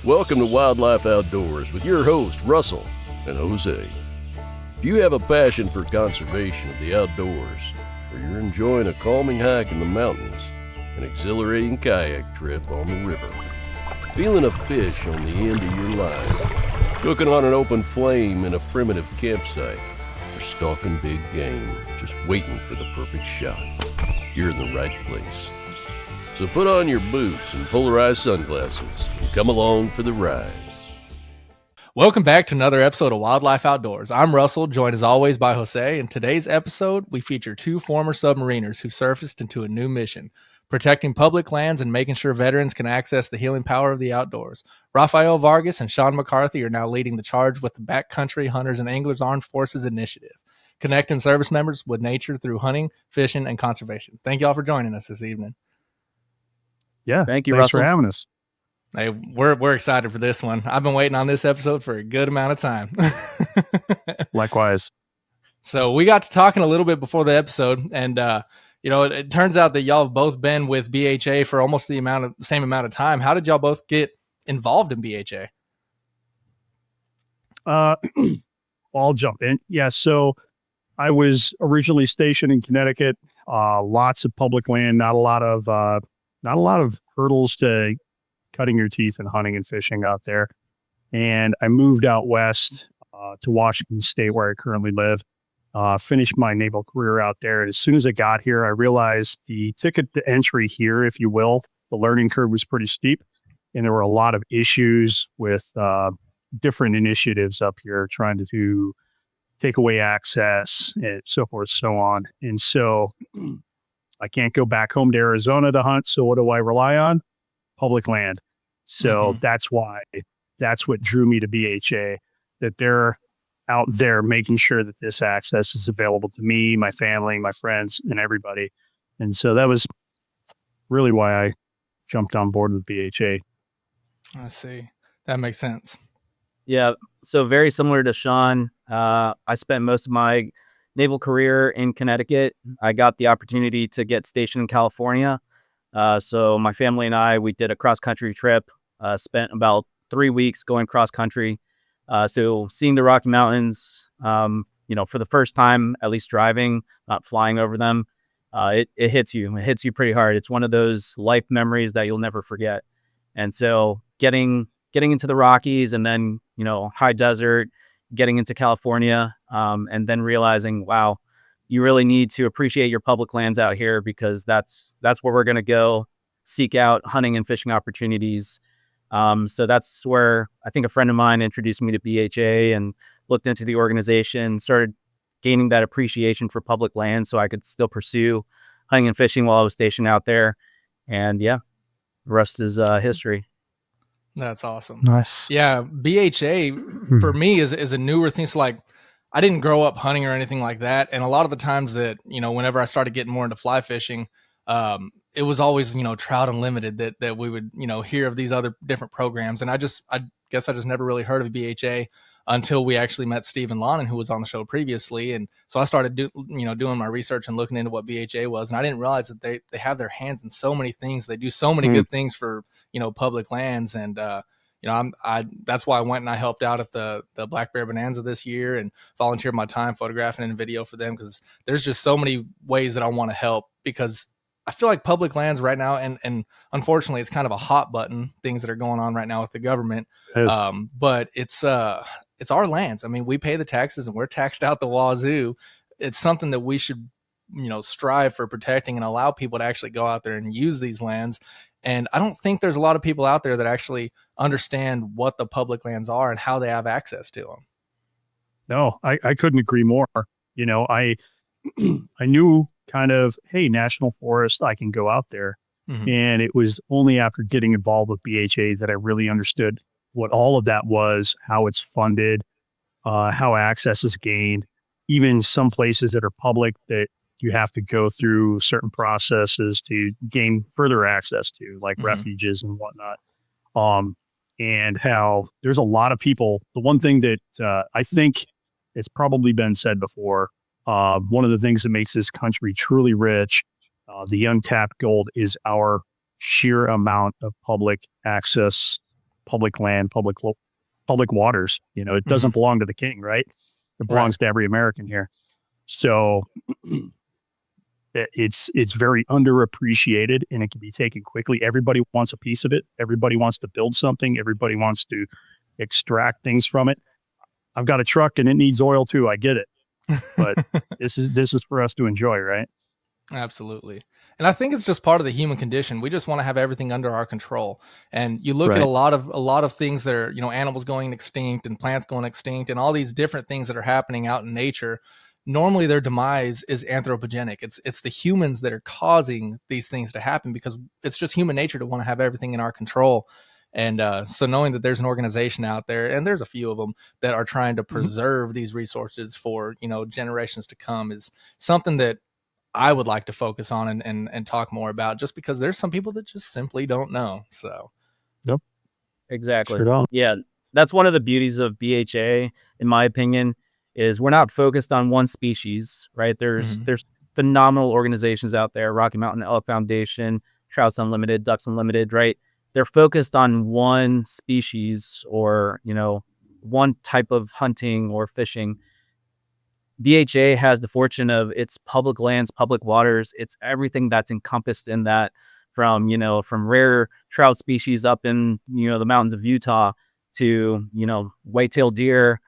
Welcome to Wildlife Outdoors with your host, Russell and Jose. If you have a passion for conservation of the outdoors, or you're enjoying a calming hike in the mountains, an exhilarating kayak trip on the river, feeling a fish on the end of your line, cooking on an open flame in a primitive campsite, or stalking big game, just waiting for the perfect shot, you're in the right place. So put on your boots and polarized sunglasses and come along for the ride. Welcome back to another episode of Wildlife Outdoors. I'm Russell, joined as always by Jose. In today's episode, we feature two former submariners who surfaced into a new mission, protecting public lands and making sure veterans can access the healing power of the outdoors. Rafael Vargas and Shawn McCarthy are now leading the charge with the Backcountry Hunters and Anglers Armed Forces Initiative, connecting service members with nature through hunting, fishing, and conservation. Thank you all for joining us this evening. Yeah, thank you, thanks Russell, for having us. Hey, we're excited for this one. I've been waiting on this episode for a good amount of time. Likewise. So we got to talking a little bit before the episode, and it turns out that y'all have both been with BHA for almost the same amount of time. How did y'all both get involved in BHA? I'll jump in. Yeah, so I was originally stationed in Connecticut. Lots of public land, not a lot of hurdles to cutting your teeth and hunting and fishing out there. And I moved out west to Washington State, where I currently live. Finished my naval career out there. And as soon as I got here, I realized the ticket to entry here, if you will, the learning curve was pretty steep. And there were a lot of issues with different initiatives up here trying to take away access and so forth, so on. And so I can't go back home to Arizona to hunt. So what do I rely on? Public land. So that's what drew me to BHA, that they're out there making sure that this access is available to me, my family, my friends, and everybody. And so that was really why I jumped on board with BHA. I see. That makes sense. Yeah. So very similar to Shawn, I spent most of my naval career in Connecticut. I got the opportunity to get stationed in California. So my family and I, we did a cross-country trip, spent about 3 weeks going cross-country. So seeing the Rocky Mountains, for the first time, at least driving, not flying over them, it hits you. It hits you pretty hard. It's one of those life memories that you'll never forget. And so getting into the Rockies and then, high desert, getting into California, and then realizing, wow, you really need to appreciate your public lands out here, because that's where we're going to go seek out hunting and fishing opportunities. So that's where I think a friend of mine introduced me to BHA and looked into the organization, started gaining that appreciation for public land so I could still pursue hunting and fishing while I was stationed out there. And yeah, the rest is history. That's awesome. Nice. Yeah, BHA for me is a newer thing. So like, I didn't grow up hunting or anything like that. And a lot of the times that, whenever I started getting more into fly fishing, it was always, Trout Unlimited that we would, hear of these other different programs. And I guess I just never really heard of BHA until we actually met Stephen Lonnan, who was on the show previously. And so I started doing my research and looking into what BHA was. And I didn't realize that they have their hands in so many things. They do so many good things for, public lands. And, that's why I went and I helped out at the Black Bear Bonanza this year and volunteered my time photographing and video for them, because there's just so many ways that I want to help, because I feel like public lands right now, and unfortunately it's kind of a hot button, things that are going on right now with the government. But it's our lands. I mean, we pay the taxes and we're taxed out the wazoo. It's something that we should, strive for protecting and allow people to actually go out there and use these lands. And I don't think there's a lot of people out there that actually understand what the public lands are and how they have access to them. No, I couldn't agree more. I knew kind of, hey, national forest, I can go out there. And it was only after getting involved with BHA that I really understood what all of that was, how it's funded, how access is gained, even some places that are public that you have to go through certain processes to gain further access to, like refuges and whatnot. And how there's a lot of people. The one thing that I think it's probably been said before, one of the things that makes this country truly rich, the untapped gold, is our sheer amount of public access public land, public waters. It doesn't belong to the king, right? It belongs to every American here. So it's very underappreciated, and it can be taken quickly. Everybody wants a piece of it. Everybody wants to build something. Everybody wants to extract things from it. I've got a truck and it needs oil too. I get it, but this is for us to enjoy, right? Absolutely. And I think it's just part of the human condition. We just want to have everything under our control. And you look at a lot of things that are, animals going extinct and plants going extinct and all these different things that are happening out in nature. Normally their demise is anthropogenic. It's the humans that are causing these things to happen because it's just human nature to want to have everything in our control. And so knowing that there's an organization out there, and there's a few of them that are trying to preserve these resources for, generations to come is something that I would like to focus on and talk more about, just because there's some people that just simply don't know. So, yep, exactly. Yeah, that's one of the beauties of BHA, in my opinion, is we're not focused on one species, right? There's phenomenal organizations out there, Rocky Mountain Elk Foundation, Trouts Unlimited, Ducks Unlimited, right? They're focused on one species or, one type of hunting or fishing. BHA has the fortune of its public lands, public waters. It's everything that's encompassed in that, from rare trout species up in, the mountains of Utah to, white-tailed deer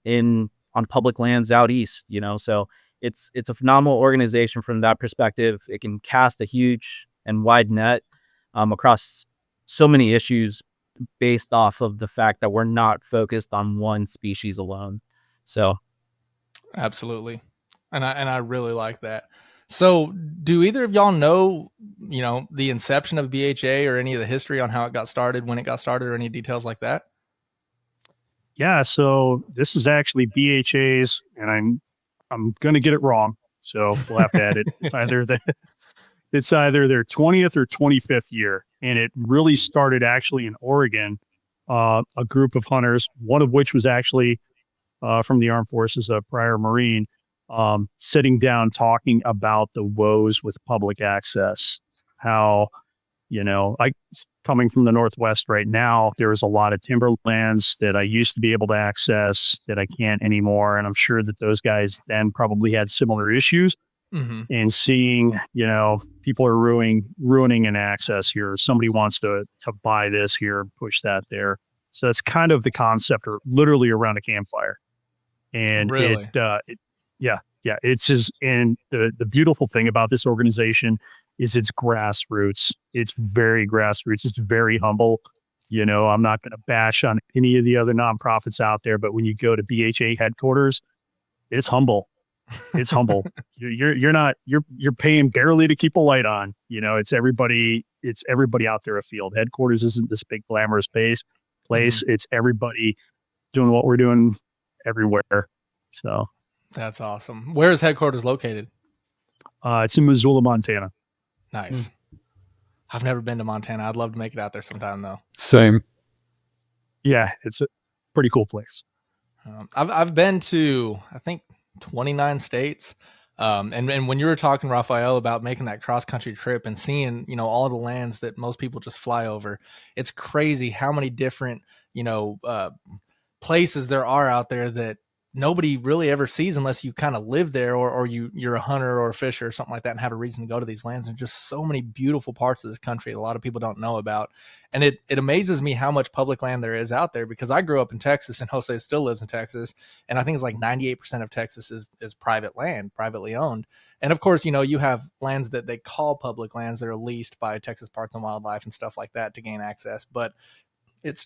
on public lands out east, so it's a phenomenal organization from that perspective. It can cast a huge and wide net across so many issues based off of the fact that we're not focused on one species alone. So absolutely. And I really like that. So do either of y'all know, the inception of BHA or any of the history on how it got started, when it got started, or any details like that? Yeah, so this is actually BHA's, and I'm going to get it wrong, so we'll have to add it. It's either their 20th or 25th year, and it really started actually in Oregon. A group of hunters, one of which was actually from the Armed Forces, a prior Marine, sitting down talking about the woes with public access. How, like coming from the Northwest right now, there's a lot of timberlands that I used to be able to access that I can't anymore. And I'm sure that those guys then probably had similar issues. And seeing, people are ruining an access here. Somebody wants to buy this here, push that there. So that's kind of the concept, or literally around a campfire. And really? It's just, and the beautiful thing about this organization is it's grassroots. It's very grassroots. It's very humble. I'm not going to bash on any of the other nonprofits out there, but when you go to BHA headquarters, it's humble. It's humble. You're paying barely to keep a light on. It's everybody out there afield. Headquarters isn't this big glamorous place. It's everybody doing what we're doing everywhere. So that's awesome. Where is headquarters located? It's in Missoula, Montana. Nice. I've never been to Montana. I'd love to make it out there sometime, though. Same. Yeah, it's a pretty cool place. I've been to, I think, 29 states. And when you were talking, Rafael, about making that cross-country trip and seeing, all the lands that most people just fly over, it's crazy how many different, places there are out there that nobody really ever sees unless you kind of live there, or you're a hunter or a fisher or something like that and have a reason to go to these lands. And just so many beautiful parts of this country that a lot of people don't know about. And it amazes me how much public land there is out there, because I grew up in Texas and Jose still lives in Texas. And I think it's like 98% of Texas is private land, privately owned. And of course, you have lands that they call public lands that are leased by Texas Parks and Wildlife and stuff like that to gain access. But it's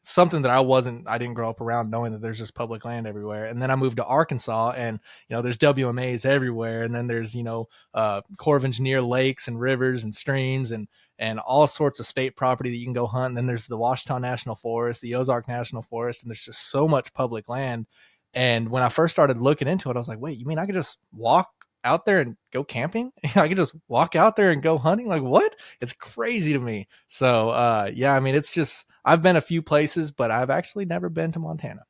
something that I didn't grow up around, knowing that there's just public land everywhere. And then I moved to Arkansas, and, there's WMAs everywhere. And then there's, Corps of Engineer lakes and rivers and streams and all sorts of state property that you can go hunt. And then there's the Washita National Forest, the Ozark National Forest, and there's just so much public land. And when I first started looking into it, I was like, wait, you mean I could just walk out there and go camping? I could just walk out there and go hunting? Like, what? It's crazy to me. So, yeah, I mean, it's just, I've been a few places, but I've actually never been to Montana.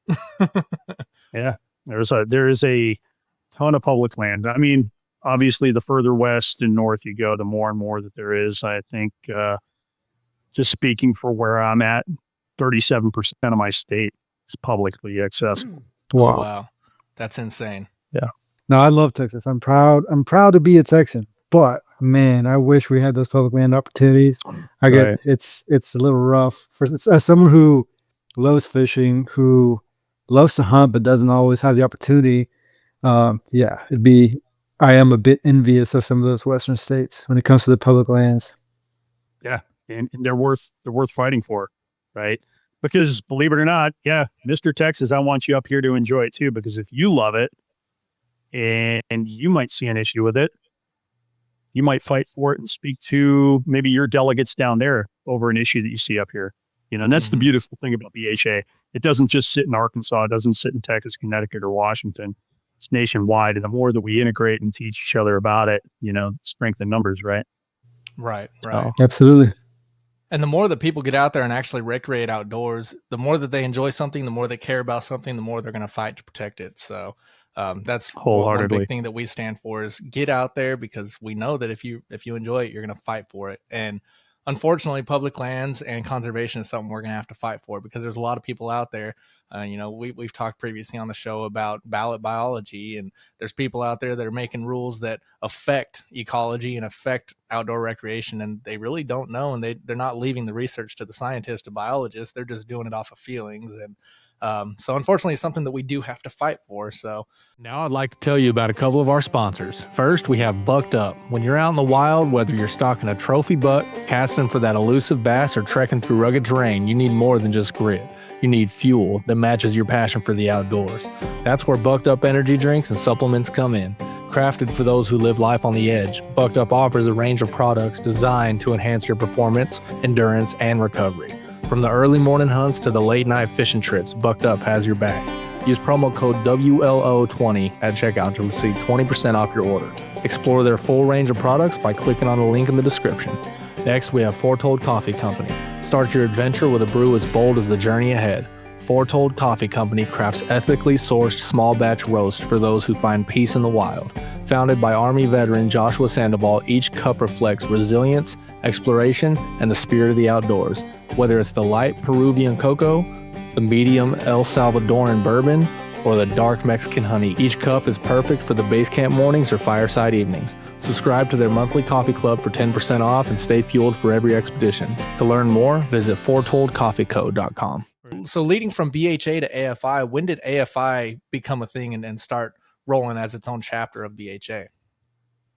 Yeah, there is a ton of public land. I mean, obviously, the further west and north you go, the more and more that there is. I think, just speaking for where I'm at, 37% of my state is publicly accessible. Oh, Wow. wow. That's insane. No, I love Texas. I'm proud to be a Texan. But man, I wish we had those public land opportunities. I get Right. it's a little rough for as someone who loves fishing, who loves to hunt but doesn't always have the opportunity. Yeah, I am a bit envious of some of those Western states when it comes to the public lands. Yeah. And they're worth fighting for, right? Because believe it or not, yeah, Mr. Texas, I want you up here to enjoy it too, because if you love it and you might see an issue with it, you might fight for it and speak to maybe your delegates down there over an issue that you see up here. And that's the beautiful thing about BHA. It doesn't just sit in Arkansas. It doesn't sit in Texas, Connecticut, or Washington. It's nationwide. And the more that we integrate and teach each other about it, strength in numbers, right? Right. Absolutely. And the more that people get out there and actually recreate outdoors, the more that they enjoy something, the more they care about something, the more they're going to fight to protect it. So that's one Wholeheartedly. big thing that we stand for is get out there, because we know that if you enjoy it, you're going to fight for it. And unfortunately, public lands and conservation is something we're going to have to fight for, because there's a lot of people out there. We've talked previously on the show about ballot biology, and there's people out there that are making rules that affect ecology and affect outdoor recreation, and they really don't know, and they're not leaving the research to the scientists, to biologists. They're just doing it off of feelings. And so unfortunately, it's something that we do have to fight for. So now I'd like to tell you about a couple of our sponsors. First, we have Bucked Up. When you're out in the wild, whether you're stalking a trophy buck, casting for that elusive bass, or trekking through rugged terrain, you need more than just grit. You need fuel that matches your passion for the outdoors. That's where Bucked Up energy drinks and supplements come in. Crafted for those who live life on the edge, Bucked Up offers a range of products designed to enhance your performance, endurance, and recovery. From the early morning hunts to the late night fishing trips, Bucked Up has your back. Use promo code WLO20 at checkout to receive 20% off your order. Explore their full range of products by clicking on the link in the description. Next, we have Foretold Coffee Company. Start your adventure with a brew as bold as the journey ahead. Foretold Coffee Company crafts ethically sourced small batch roasts for those who find peace in the wild. Founded by Army veteran Joshua Sandoval, each cup reflects resilience, exploration, and the spirit of the outdoors. Whether it's the light Peruvian cocoa, the medium El Salvadoran bourbon, or the dark Mexican honey, each cup is perfect for the base camp mornings or fireside evenings. Subscribe to their monthly coffee club for 10% off and stay fueled for every expedition. To learn more, visit foretoldcoffeeco.com. So leading from BHA to AFI, when did AFI become a thing and start rolling as its own chapter of BHA?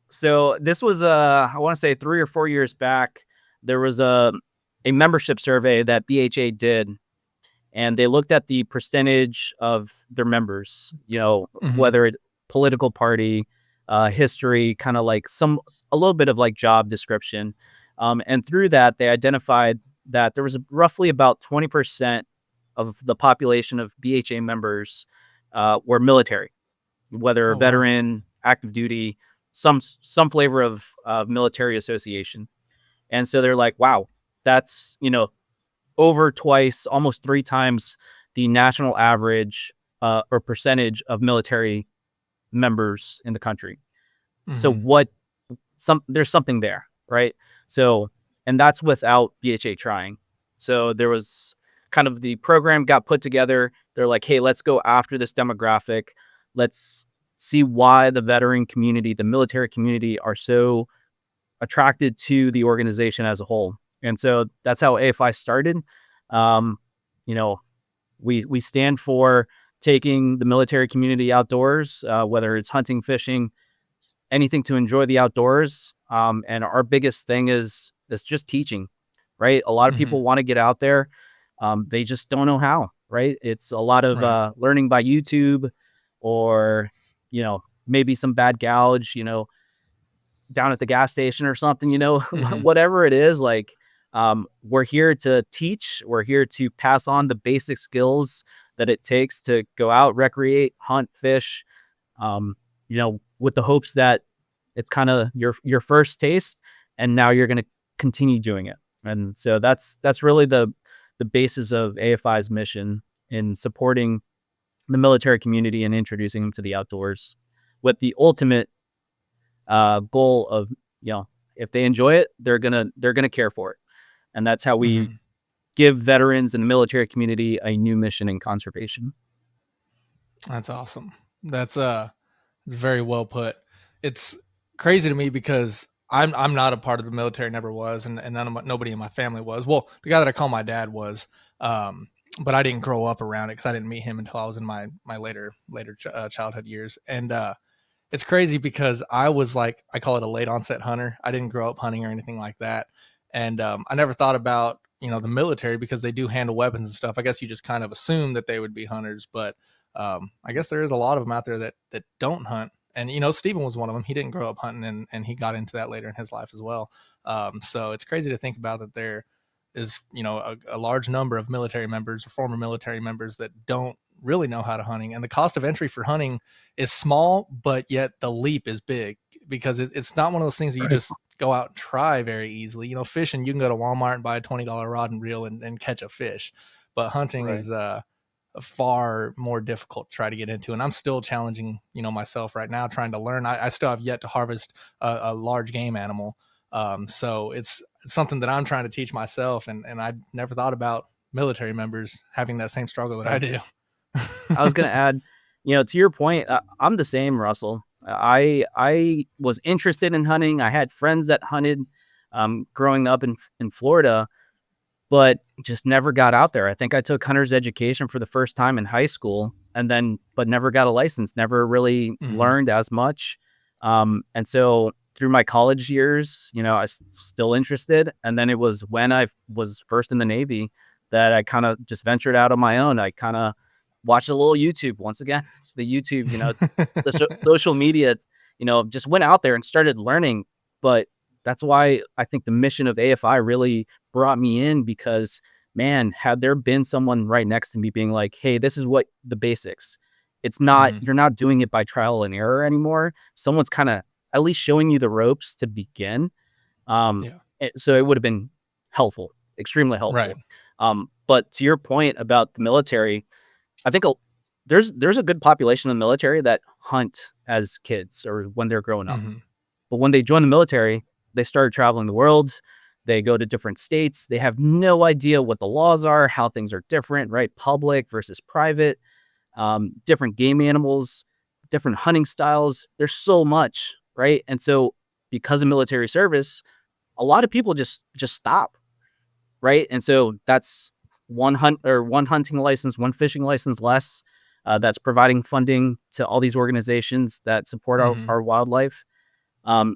So this was, I want to say 3 or 4 years back, there was a membership survey that BHA did, and they looked at the percentage of their members, whether it's political party, history, kind of like a little bit of like job description. And through that, they identified that there was roughly about 20% of the population of BHA members were military, whether veteran, active duty, some flavor of military association. And so they're like, wow, that's, over twice, almost 3 times the national average or percentage of military members in the country. So there's something there, right? So, and that's without BHA trying. So there was kind of the program got put together. They're like, hey, let's go after this demographic. Let's see why the veteran community, the military community are so attracted to the organization as a whole. And so that's how AFI started. We stand for taking the military community outdoors, whether it's hunting, fishing, anything to enjoy the outdoors. And our biggest thing is just teaching, right? A lot of people want to get out there. They just don't know how, right? It's a lot of learning by YouTube or, maybe some bad gouge, down at the gas station or something, whatever it is, like, we're here to teach. We're here to pass on the basic skills that it takes to go out, recreate, hunt, fish, with the hopes that it's kind of your first taste, and now you're going to continue doing it. And so that's really the basis of AFI's mission in supporting the military community and introducing them to the outdoors, with the ultimate goal of, if they enjoy it, they're gonna care for it. And that's how we give veterans in the military community a new mission in conservation. That's awesome. That's very well put. It's crazy to me because I'm not a part of the military, never was, and nobody in my family was. Well, the guy that I call my dad was, but I didn't grow up around it because I didn't meet him until I was in my later childhood years. And it's crazy because I was like, I call it a late onset hunter. I didn't grow up hunting or anything like that, and I never thought about the military because they do handle weapons and stuff. I guess you just kind of assume that they would be hunters, but I guess there is a lot of them out there that don't hunt. And, Steven was one of them. He didn't grow up hunting and he got into that later in his life as well. So it's crazy to think about that there is, a large number of military members or former military members that don't really know how to hunting. And the cost of entry for hunting is small, but yet the leap is big because it's not one of those things that you just go out and try very easily. Fishing, you can go to Walmart and buy a $20 rod and reel and catch a fish. But hunting is far more difficult to try to get into, and I'm still challenging myself right now trying to learn. I still have yet to harvest a large game animal, so it's something that I'm trying to teach myself, and I never thought about military members having that same struggle that I do. I was going to add, to your point, I'm the same, Russell. I was interested in hunting. I had friends that hunted growing up in Florida, but just never got out there. I think I took hunter's education for the first time in high school but never got a license, never really learned as much. And so through my college years, I was still interested. And then it was when I was first in the Navy that I kind of just ventured out on my own. I kind of watched a little YouTube. Once again, it's the YouTube, it's the social media, just went out there and started learning. But that's why I think the mission of AFI really brought me in, because, man, had there been someone right next to me being like, hey, this is what the basics. It's not, you're not doing it by trial and error anymore. Someone's kind of at least showing you the ropes to begin. So it would have been helpful, extremely helpful. Right. But to your point about the military, I think there's a good population in the military that hunt as kids or when they're growing up. But when they join the military, they started traveling the world. They go to different states. They have no idea what the laws are, how things are different, right? Public versus private, different game animals, different hunting styles. There's so much, right? And so because of military service, a lot of people just stop, right? And so that's one hunting license, one fishing license less. That's providing funding to all these organizations that support our wildlife.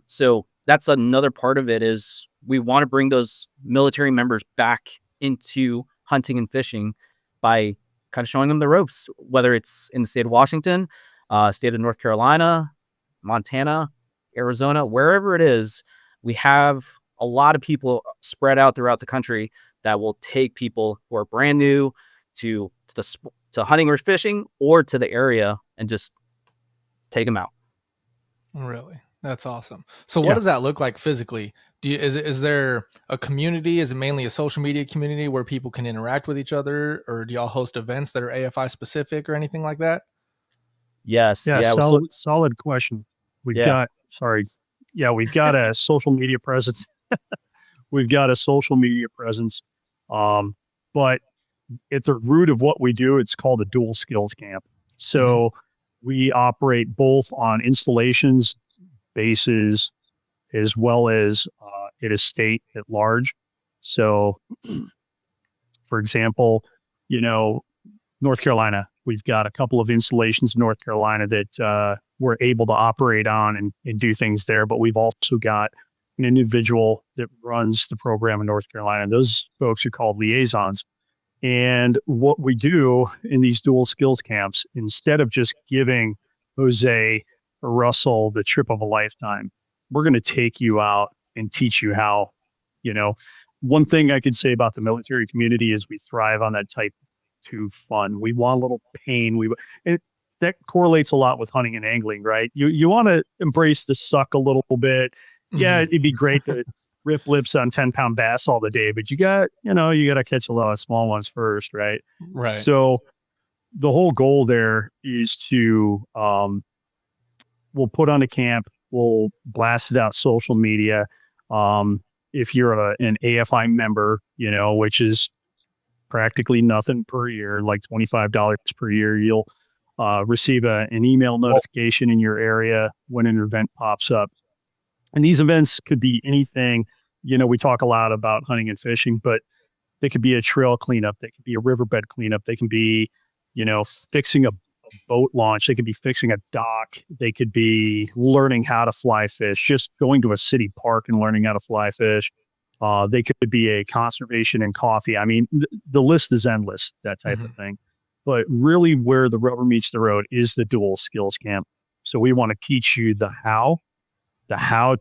So that's another part of it, is we want to bring those military members back into hunting and fishing by kind of showing them the ropes, whether it's in the state of Washington, state of North Carolina, Montana, Arizona, wherever it is. We have a lot of people spread out throughout the country that will take people who are brand new to hunting or fishing or to the area and just take them out. Really? That's awesome. So what does that look like physically? Is there a community? Is it mainly a social media community where people can interact with each other, or do y'all host events that are AFI specific or anything like that? Yes. Yeah. Solid question. We've got a social media presence. We've got a social media presence. But at the root of what we do, it's called a dual skills camp. So we operate both on installations, bases, as well as at a state at large. So, for example, North Carolina, we've got a couple of installations in North Carolina that we're able to operate on and do things there. But we've also got an individual that runs the program in North Carolina. Those folks are called liaisons. And what we do in these dual skills camps, instead of just giving Jose or Russell the trip of a lifetime, we're going to take you out and teach you how. One thing I could say about the military community is we thrive on that type 2 fun. We want a little pain. And that correlates a lot with hunting and angling, right? You want to embrace the suck a little bit. Yeah, it'd be great to rip lips on 10-pound bass all the day, but you got to catch a lot of small ones first, right? Right. So the whole goal there is to we'll put on a camp, we'll blast it out social media. If you're an AFI member, which is practically nothing per year, like $25 per year. You'll receive an email notification in your area when an event pops up. And these events could be anything. We talk a lot about hunting and fishing, but they could be a trail cleanup. They could be a riverbed cleanup. They can be, fixing a boat launch. They could be fixing a dock. They could be learning how to fly fish, just going to a city park and learning how to fly fish. They could be a conservation and coffee. I mean, the list is endless, that type of thing. But really where the rubber meets the road is the dual skills camp. So we want to teach you the how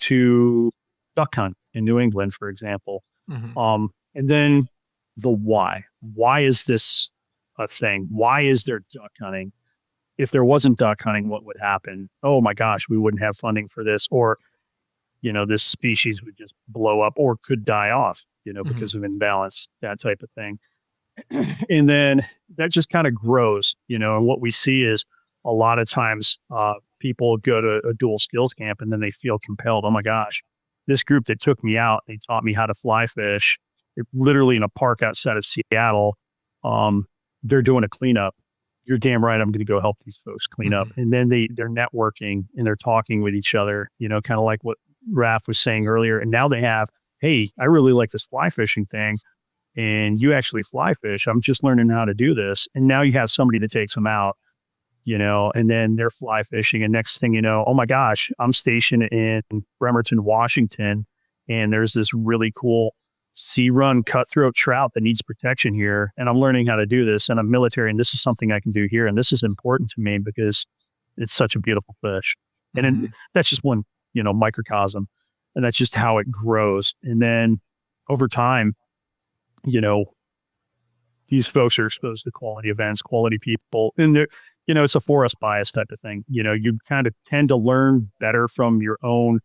to duck hunt in New England, for example. And then the why. Why is this a thing? Why is there duck hunting? If there wasn't duck hunting, what would happen? Oh my gosh, we wouldn't have funding for this, or, this species would just blow up or could die off, because of imbalance, that type of thing. And then that just kind of grows, and what we see is a lot of times people go to a dual skills camp and then they feel compelled. Oh my gosh, this group that took me out, they taught me how to fly fish. Literally in a park outside of Seattle. They're doing a cleanup. You're damn right. I'm going to go help these folks clean up. And then they're networking and they're talking with each other, kind of like what Raph was saying earlier. And now they have, hey, I really like this fly fishing thing. And you actually fly fish. I'm just learning how to do this. And now you have somebody that takes them out, and then they're fly fishing. And next thing you know, oh my gosh, I'm stationed in Bremerton, Washington. And there's this really cool sea run cutthroat trout that needs protection here. And I'm learning how to do this. And I'm military. And this is something I can do here. And this is important to me because it's such a beautiful fish. And that's just one, microcosm. And that's just how it grows. And then over time, these folks are exposed to quality events, quality people, and they're, it's a forest bias type of thing. You kind of tend to learn better from your own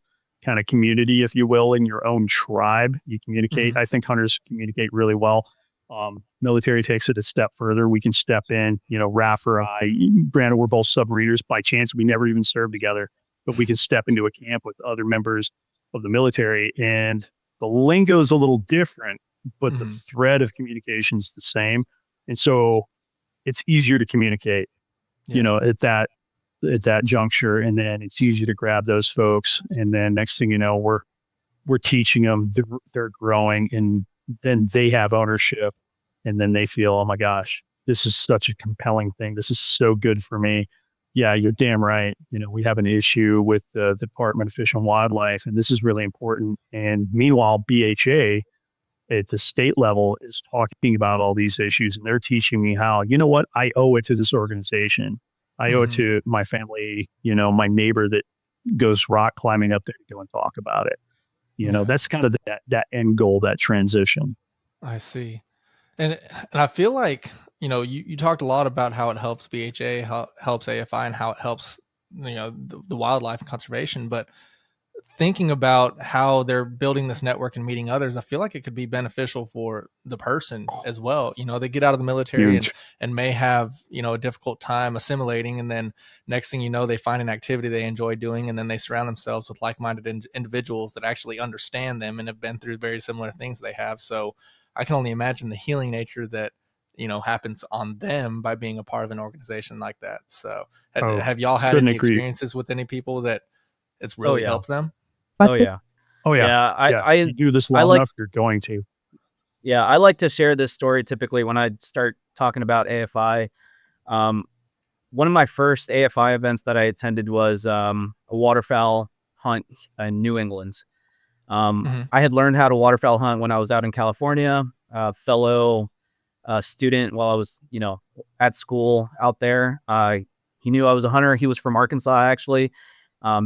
kind of community, if you will, in your own tribe. You communicate. I think hunters communicate really well. Military takes it a step further. We can step in, Raph or I, Brandon, we're both sub-readers. By chance, we never even served together, but we can step into a camp with other members of the military, and the lingo is a little different, but the thread of communication is the same. And so it's easier to communicate, at that juncture. And then it's easy to grab those folks. And then next thing you know, we're teaching them, they're growing, and then they have ownership. And then they feel, oh my gosh, this is such a compelling thing. This is so good for me. Yeah, you're damn right. We have an issue with the Department of Fish and Wildlife, and this is really important. And meanwhile, BHA at the state level is talking about all these issues, and they're teaching me how, what, I owe it to this organization. I owe it to my family, my neighbor that goes rock climbing up there to go and talk about it. That's kind of that end goal, that transition. I see. And I feel like, you talked a lot about how it helps BHA, how it helps AFI, and how it helps, the wildlife and conservation. But thinking about how they're building this network and meeting others, I feel like it could be beneficial for the person as well. They get out of the military and may have, a difficult time assimilating. And then next thing you know, they find an activity they enjoy doing, and then they surround themselves with like-minded individuals that actually understand them and have been through very similar things they have. So I can only imagine the healing nature that, happens on them by being a part of an organization like that. So have y'all had any experiences with any people that it's really helped them? Oh yeah. You do this well enough, you're going to. Yeah, I like to share this story typically when I start talking about AFI. One of my first AFI events that I attended was a waterfowl hunt in New England. I had learned how to waterfowl hunt when I was out in California. Fellow student while I was, at school out there. He knew I was a hunter. He was from Arkansas, actually.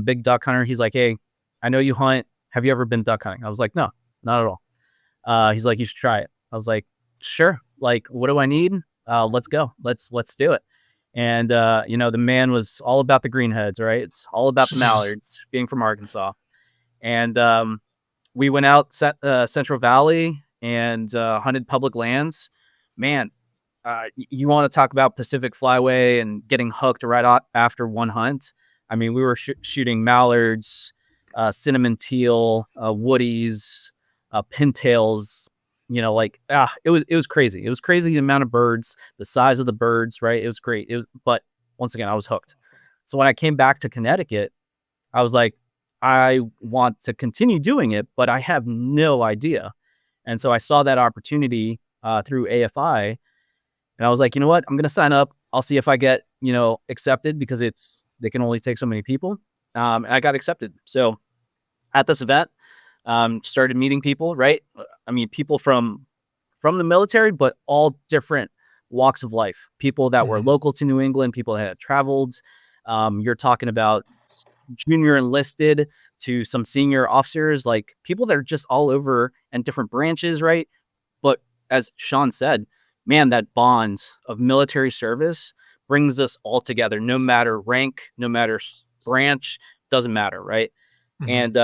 Big duck hunter. He's like, hey, I know you hunt. Have you ever been duck hunting? I was like, no, not at all. He's like, you should try it. I was like, sure. Like, what do I need? Let's go. Let's do it. And, the man was all about the greenheads, right? It's all about the mallards, being from Arkansas. And we went out Central Valley and hunted public lands. Man, you want to talk about Pacific Flyway and getting hooked right after one hunt. I mean, we were shooting mallards, cinnamon teal, woodies, pintails, it was crazy. It was crazy, the amount of birds, the size of the birds, right? It was great. But once again, I was hooked. So when I came back to Connecticut, I was like, I want to continue doing it, but I have no idea. And so I saw that opportunity through AFI, and I was like, you know what? I'm going to sign up. I'll see if I get, accepted, because they can only take so many people. And I got accepted. So at this event, started meeting people, right? I mean, people from the military, but all different walks of life. People that were local to New England, people that had traveled. You're talking about junior enlisted to some senior officers, like people that are just all over and different branches, right? But as Shawn said, man, that bond of military service brings us all together, no matter rank, no matter branch, doesn't matter, right? And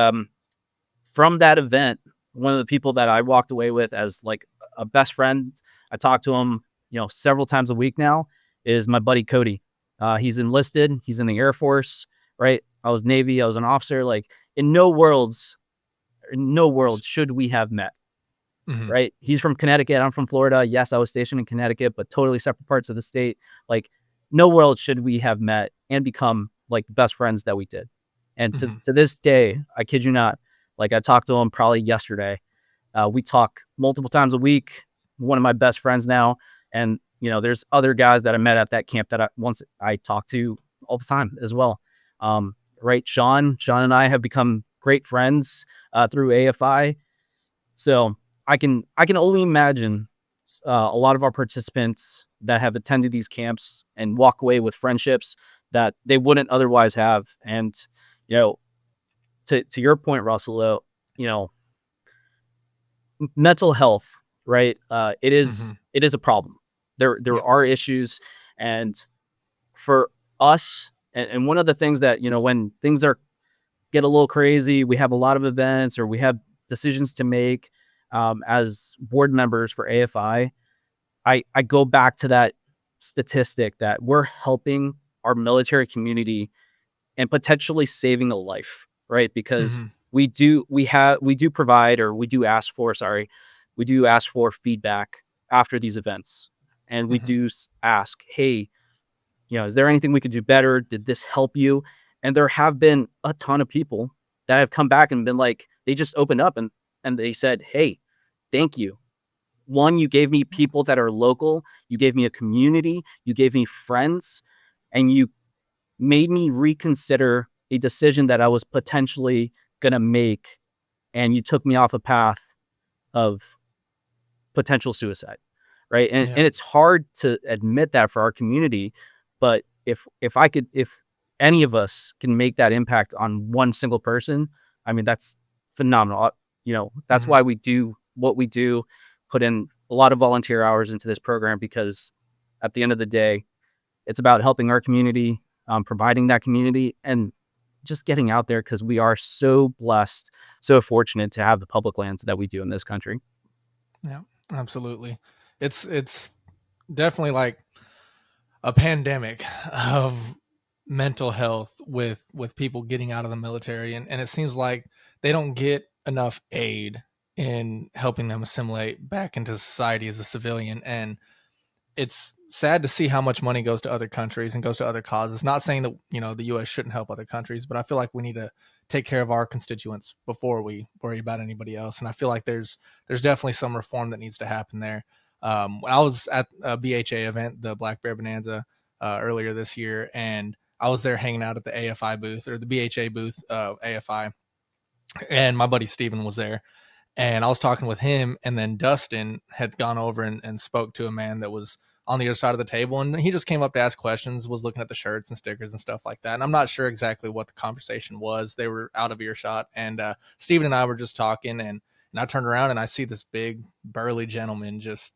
from that event, one of the people that I walked away with as like a best friend, I talk to him, several times a week now, is my buddy Cody. He's enlisted. He's in the Air Force, right? I was Navy. I was an officer. Like, in no world should we have met, right? He's from Connecticut. I'm from Florida. Yes, I was stationed in Connecticut, but totally separate parts of the state. Like, no world should we have met and become like the best friends that we did. And to this day, I kid you not, like, I talked to him probably yesterday. We talk multiple times a week. One of my best friends now. And, there's other guys that I met at that camp that I talk to all the time as well. Right. Shawn and I have become great friends through AFI. So I can only imagine a lot of our participants that have attended these camps and walk away with friendships that they wouldn't otherwise have. And, to your point, Russell, though, mental health, right? It is a problem. There are issues, and for us, and one of the things that, when things get a little crazy, we have a lot of events or we have decisions to make as board members for AFI. I go back to that statistic that we're helping our military community and potentially saving a life, right? Because we do provide, or we do ask for feedback after these events. And we do ask, hey, is there anything we could do better? Did this help you? And there have been a ton of people that have come back and been like, they just opened up and they said, hey, thank you. One, you gave me people that are local. You gave me a community. You gave me friends. And you made me reconsider a decision that I was potentially going to make. And you took me off a path of potential suicide. Right. And it's hard to admit that for our community. But if any of us can make that impact on one single person, I mean, that's phenomenal. That's why we do what we do, put in a lot of volunteer hours into this program, because at the end of the day, it's about helping our community, providing that community, and just getting out there, because we are so blessed, so fortunate to have the public lands that we do in this country. Yeah, absolutely. It's definitely like a pandemic of mental health with people getting out of the military, and it seems like they don't get enough aid in helping them assimilate back into society as a civilian. And it's sad to see how much money goes to other countries and goes to other causes. Not saying that, the US shouldn't help other countries, but I feel like we need to take care of our constituents before we worry about anybody else. And I feel like there's definitely some reform that needs to happen there. When I was at a BHA event, the Black Bear Bonanza, earlier this year, and I was there hanging out at the AFI booth, or the BHA booth, AFI, and my buddy Steven was there. And I was talking with him, and then Dustin had gone over and spoke to a man that was on the other side of the table, and he just came up to ask questions, was looking at the shirts and stickers and stuff like that. And I'm not sure exactly what the conversation was. They were out of earshot, and Steven and I were just talking, and I turned around and I see this big burly gentleman just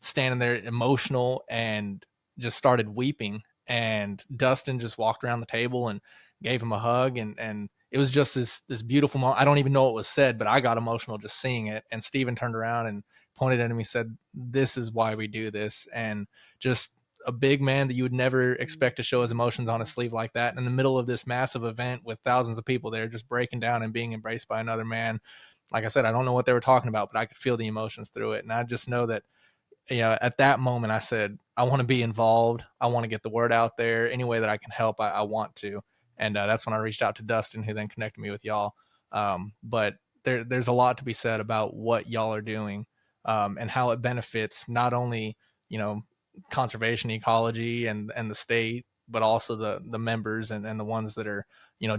standing there emotional and just started weeping. And Dustin just walked around the table and gave him a hug, and it was just this beautiful moment. I don't even know what was said, but I got emotional just seeing it. And Steven turned around and pointed at him. He said, "This is why we do this." And just a big man that you would never expect to show his emotions on his sleeve like that, in the middle of this massive event with thousands of people there, just breaking down and being embraced by another man. like I said, I don't know what they were talking about, but I could feel the emotions through it. And I just know that, at that moment I said, I want to be involved. I want to get the word out there any way that I can help. I want to. And that's when I reached out to Dustin, who then connected me with y'all. But there's a lot to be said about what y'all are doing, and how it benefits not only, conservation, ecology, and the state, but also the members and the ones that are,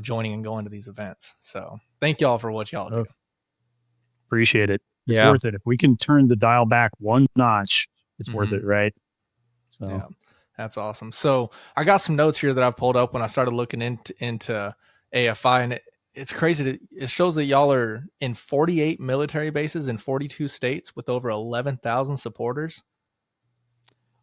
joining and going to these events. So thank y'all for what y'all do. Appreciate it. It's Yeah. worth it. If we can turn the dial back one notch, it's worth it, right? So. Yeah, that's awesome. So I got some notes here that I've pulled up when I started looking into AFI, and it's crazy. It shows that y'all are in 48 military bases in 42 states with over 11,000 supporters.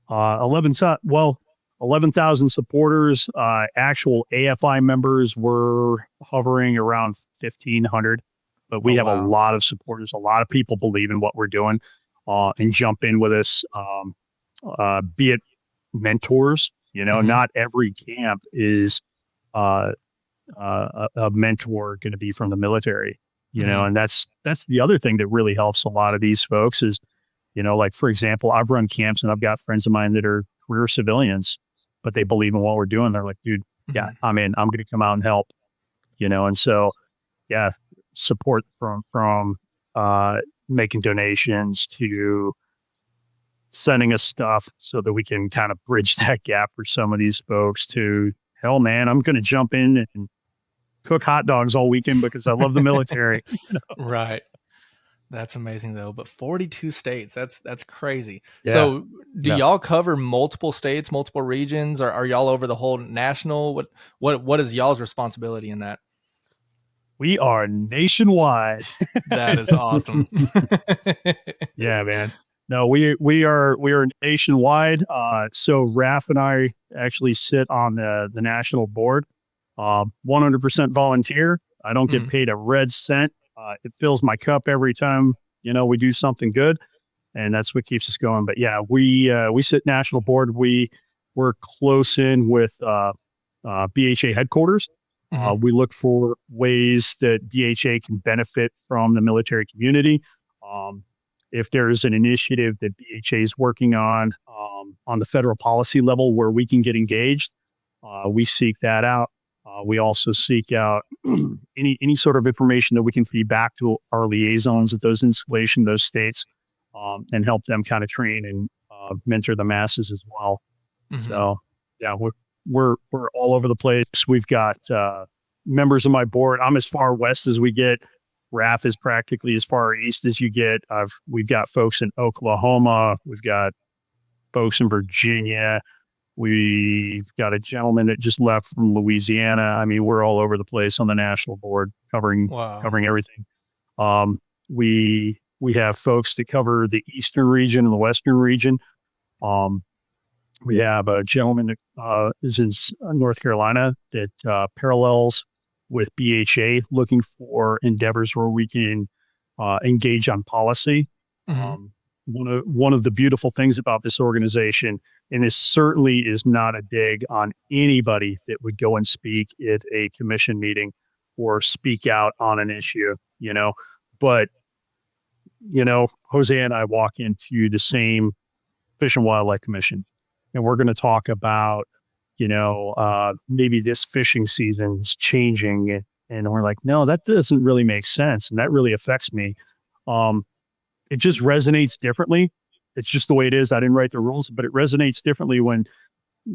11,000 supporters. Actual AFI members were hovering around 1,500, but we have a lot of supporters. A lot of people believe in what we're doing, and jump in with us. Be it mentors, not every camp is a mentor going to be from the military, and that's the other thing that really helps a lot of these folks is, like, for example, I've run camps and I've got friends of mine that are career civilians, but they believe in what we're doing. They're like, dude, yeah, I'm in. I'm going to come out and help, and so, yeah, support from making donations to sending us stuff so that we can kind of bridge that gap for some of these folks to, hell, man, I'm going to jump in and cook hot dogs all weekend because I love the military. Right. That's amazing though. But 42 states, that's crazy. Yeah. So do y'all cover multiple states, multiple regions, or are y'all over the whole national? What is y'all's responsibility in that? We are nationwide. That is awesome. Yeah, man. No, we are nationwide. So Raf and I actually sit on the national board. 100% volunteer. I don't get paid a red cent. It fills my cup every time we do something good, and that's what keeps us going. But yeah, we sit national board. We work close in with BHA headquarters. We look for ways that BHA can benefit from the military community. If there's an initiative that BHA is working on the federal policy level where we can get engaged, we seek that out. We also seek out any sort of information that we can feed back to our liaisons at those installations, those states, and help them kind of train and mentor the masses as well. So yeah, we're all over the place. We've got members of my board. I'm as far west as we get. Raf is practically as far east as you get. We've got folks in Oklahoma. We've got folks in Virginia. We've got a gentleman that just left from Louisiana. I mean, we're all over the place on the national board, covering everything. We have folks that cover the eastern region and the western region. We have a gentleman that is in North Carolina that parallels with BHA, looking for endeavors where we can engage on policy. One of the beautiful things about this organization, and this certainly is not a dig on anybody that would go and speak at a commission meeting or speak out on an issue, but, Jose and I walk into the same Fish and Wildlife Commission, and we're going to talk about, maybe this fishing season's changing. And we're like, no, that doesn't really make sense. And that really affects me. It just resonates differently. It's just the way it is. I didn't write the rules, but it resonates differently when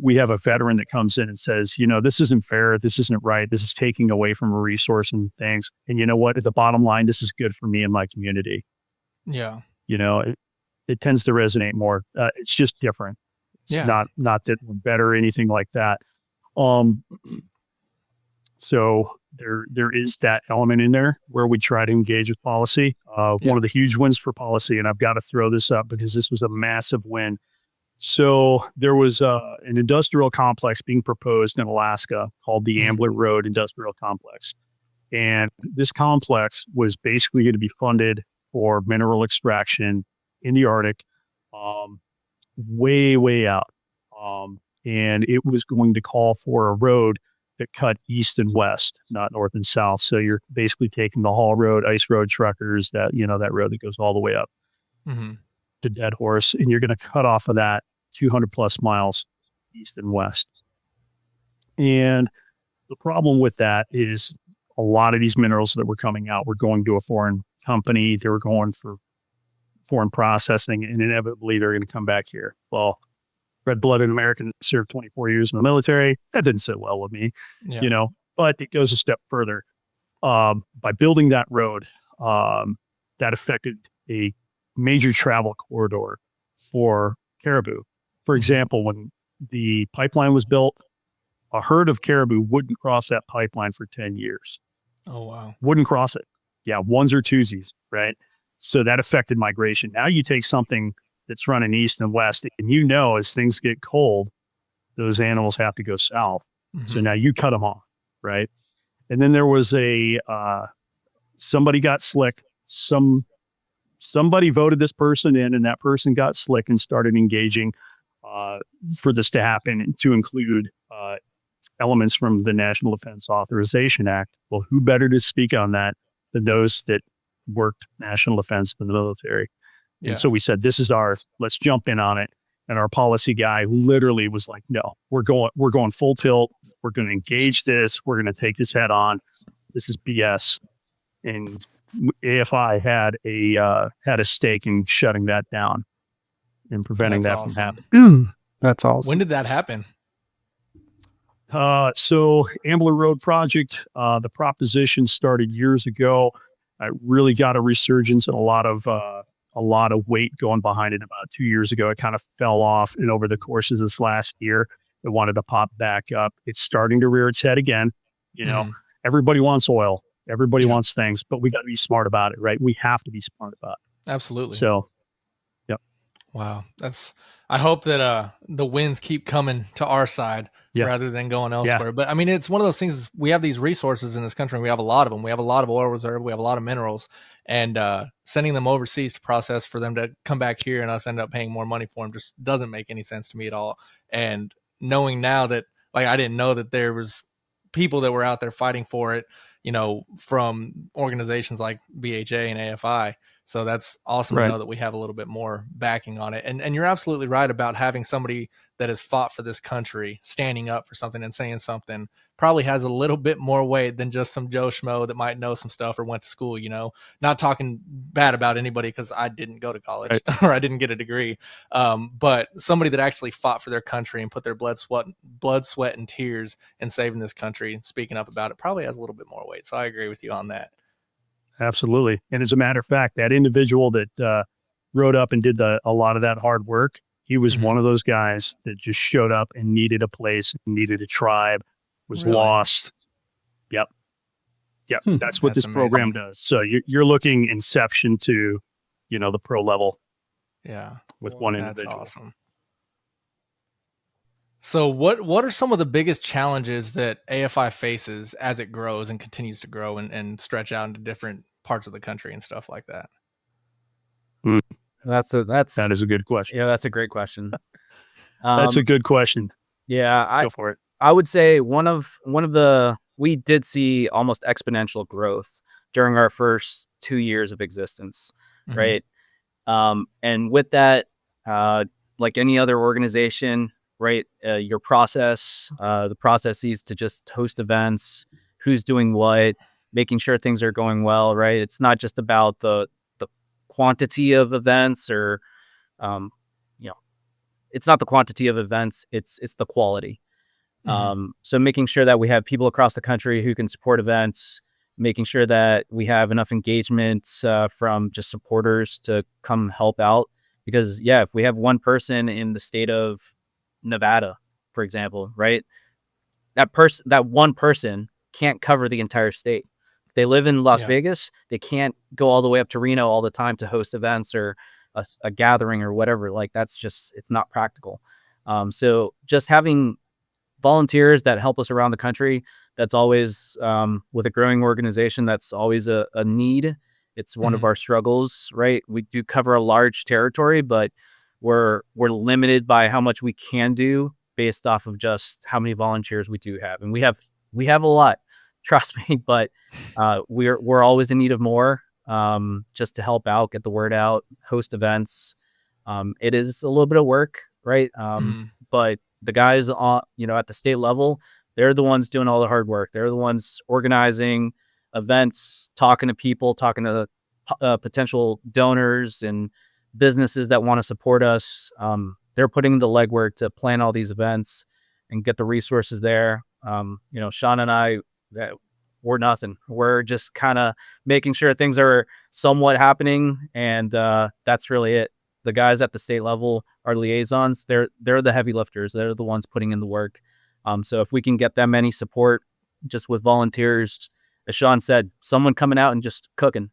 we have a veteran that comes in and says, this isn't fair. This isn't right. This is taking away from a resource and things. And you know what? At the bottom line, this is good for me and my community. Yeah. It tends to resonate more. It's just different. It's not that we're better or anything like that. So there is that element in there where we try to engage with policy. One of the huge wins for policy, and I've got to throw this up because this was a massive win. So there was an industrial complex being proposed in Alaska called the Ambler Road Industrial Complex. And this complex was basically going to be funded for mineral extraction in the Arctic, way, way out. And it was going to call for a road that cut east and west, not north and south. So you're basically taking the haul road, ice road truckers, that, that road that goes all the way up Mm-hmm. to Dead Horse, and you're going to cut off of that 200 plus miles east and west. And the problem with that is a lot of these minerals that were coming out were going to a foreign company. They were going for foreign processing, and inevitably they're going to come back here. Well, red-blooded American that served 24 years in the military, that didn't sit well with me, Yeah. but it goes a step further. By building that road, that affected a major travel corridor for caribou. For example, when the pipeline was built, a herd of caribou wouldn't cross that pipeline for 10 years. Oh, wow. Wouldn't cross it. Yeah, ones or twosies, right? So that affected migration. Now you take something that's running east and west, and as things get cold, those animals have to go south. Mm-hmm. So now you cut them off, right? And then there was somebody got slick. Somebody voted this person in, and that person got slick and started engaging for this to happen, and to include elements from the National Defense Authorization Act. Well, who better to speak on that than those that worked national defense in the military? And so we said, this is ours. Let's jump in on it. And our policy guy literally was like, no, we're going full tilt. We're going to engage this. We're going to take this head on. This is BS. And AFI had a stake in shutting that down and preventing that from happening. That's awesome. When did that happen? So Ambler Road project, the proposition started years ago. I really got a resurgence and a lot of weight going behind it about 2 years ago. It kind of fell off, and over the course of this last year, it wanted to pop back up. It's starting to rear its head again. Everybody wants oil. Everybody wants things, but we got to be smart about it, right? We have to be smart about it. Absolutely. So, wow. I hope that the winds keep coming to our side rather than going elsewhere. Yeah. But I mean, it's one of those things, we have these resources in this country, and we have a lot of them. We have a lot of oil reserve. We have a lot of minerals, and sending them overseas to process for them to come back here and us end up paying more money for them just doesn't make any sense to me at all. And knowing now that, I didn't know that there was people that were out there fighting for it, from organizations like BHA and AFI. So that's awesome to know that we have a little bit more backing on it. And you're absolutely right about having somebody that has fought for this country standing up for something and saying something probably has a little bit more weight than just some Joe Schmo that might know some stuff or went to school, not talking bad about anybody because I didn't go to college or I didn't get a degree. But somebody that actually fought for their country and put their blood, sweat, and tears in saving this country and speaking up about it probably has a little bit more weight. So I agree with you on that. Absolutely. And as a matter of fact, that individual that rode up and did a lot of that hard work, he was one of those guys that just showed up and needed a place, needed a tribe, was lost. Yep. That's what this program does. So you're looking inception to, the pro level. Yeah. With one individual. That's awesome. So what are some of the biggest challenges that AFI faces as it grows and continues to grow and stretch out into different parts of the country and stuff like that? That is a good question. Yeah, that's a great question. That's a good question. Yeah, go for it. I would say we did see almost exponential growth during our first 2 years of existence, right? And with that, like any other organization, right? Your process, the processes to just host events, who's doing what, making sure things are going well, right? It's not just about the quantity of events or, it's not the quantity of events, it's the quality. So making sure that we have people across the country who can support events, making sure that we have enough engagements from just supporters to come help out. Because if we have one person in the state of Nevada, for example, right? That one person can't cover the entire state. If they live in Las Vegas, they can't go all the way up to Reno all the time to host events or a gathering or whatever. Like it's not practical. So just having volunteers that help us around the country, that's always with a growing organization, that's always a need. It's one of our struggles, right? We do cover a large territory, but we're limited by how much we can do based off of just how many volunteers we do have. And we have we have a lot, trust me, but we're always in need of more, just to help out, get the word out, host events. It is a little bit of work, right? But the guys on, at the state level, they're the ones doing all the hard work. They're the ones organizing events, talking to people, talking to potential donors and businesses that want to support us. They're putting the legwork to plan all these events and get the resources there. Shawn and I, we're nothing. We're just kind of making sure things are somewhat happening, and that's really it. The guys at the state level are liaisons. They're the heavy lifters. They're the ones putting in the work. So if we can get them any support, just with volunteers, as Shawn said, someone coming out and just cooking,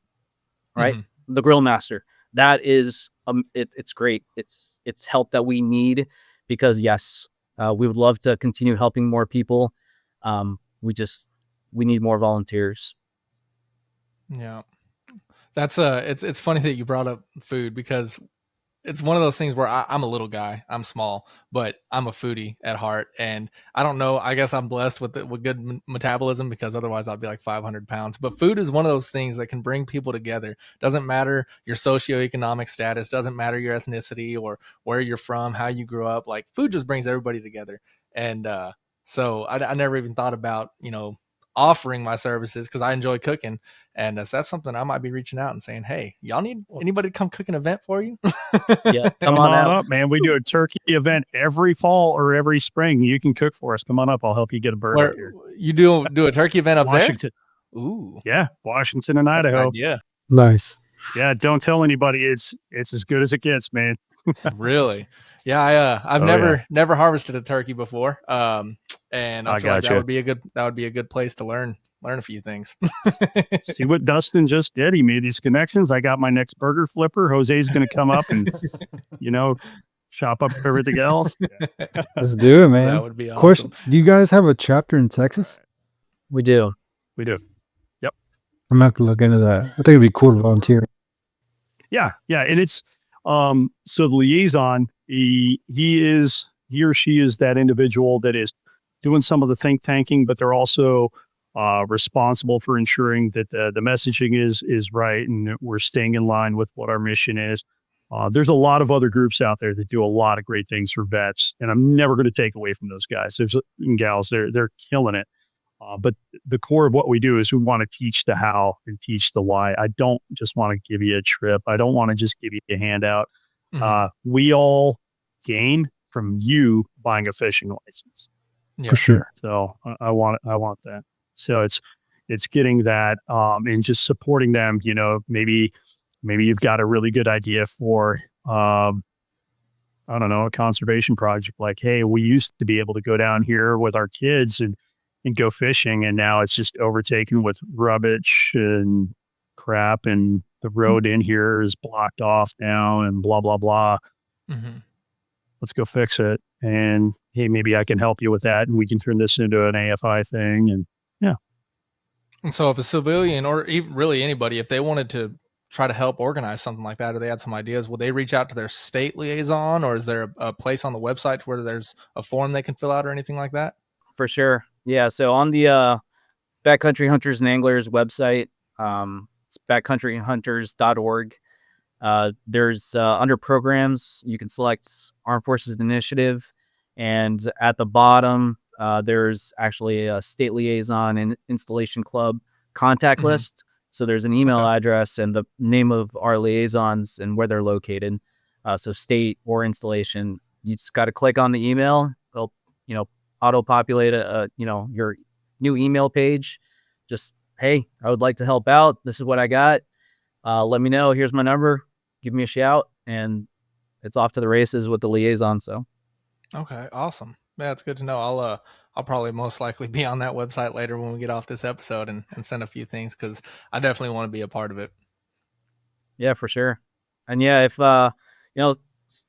right? The grill master. That is, it's great. It's help that we need, because yes, we would love to continue helping more people. We need more volunteers. Yeah. That's it's funny that you brought up food, because it's one of those things where I'm a little guy, I'm small, but I'm a foodie at heart. And I don't know, I guess I'm blessed with good metabolism, because otherwise I'd be like 500 pounds. But food is one of those things that can bring people together. Doesn't matter your socioeconomic status, doesn't matter your ethnicity or where you're from, how you grew up. Like, food just brings everybody together. And so I never even thought about, offering my services, because I enjoy cooking. And that's something I might be reaching out and saying, hey, y'all need anybody to come cook an event for you? Yeah, Come on up, man. We do a turkey event every fall or every spring. You can cook for us. Come on up. I'll help you get a bird up here. You do a turkey event up Washington. there? Ooh. Yeah, Washington and Idaho. Yeah. Nice. Yeah, don't tell anybody. It's as good as it gets, man. Really? Yeah, I've never harvested a turkey before. And I feel like that would be a good place to learn a few things. See what Dustin just did? He made these connections. I got my next burger flipper. Jose's going to come up and, chop up everything else. Let's do it, man. That would be awesome. Question: do you guys have a chapter in Texas? We do. Yep. I'm gonna have to look into that. I think it'd be cool to volunteer. Yeah. And it's so the liaison, he or she is that individual that is doing some of the think tanking, but they're also responsible for ensuring that the messaging is right and that we're staying in line with what our mission is. There's a lot of other groups out there that do a lot of great things for vets, and I'm never going to take away from those guys and gals. They're killing it. But the core of what we do is we want to teach the how and teach the why. I don't just want to give you a trip. I don't want to just give you a handout. We all gain from you buying a fishing license. Yeah. For sure. So I want that. So it's getting that and just supporting them. Maybe you've got a really good idea for I don't know, a conservation project. Like, hey, we used to be able to go down here with our kids and go fishing, and now it's just overtaken with rubbish and crap, and the road in here is blocked off now, and blah blah blah. Let's go fix it. And hey, maybe I can help you with that, and we can turn this into an AFI thing. And yeah. And so if a civilian, or even really anybody, if they wanted to try to help organize something like that, or they had some ideas, will they reach out to their state liaison, or is there a place on the website where there's a form they can fill out or anything like that? For sure. Yeah. So on the Backcountry Hunters and Anglers website, it's backcountryhunters.org. There's under programs, you can select Armed Forces Initiative, and at the bottom, there's actually a state liaison and installation club contact list. So there's an email address and the name of our liaisons and where they're located. So state or installation, you just got to click on the email. They'll, auto-populate your new email page. Just, hey, I would like to help out. This is what I got. Let me know. Here's my number. Give me a shout, and it's off to the races with the liaison. So, okay, awesome. Yeah, it's good to know. I'll probably most likely be on that website later when we get off this episode and send a few things, because I definitely want to be a part of it. Yeah, for sure. And yeah, if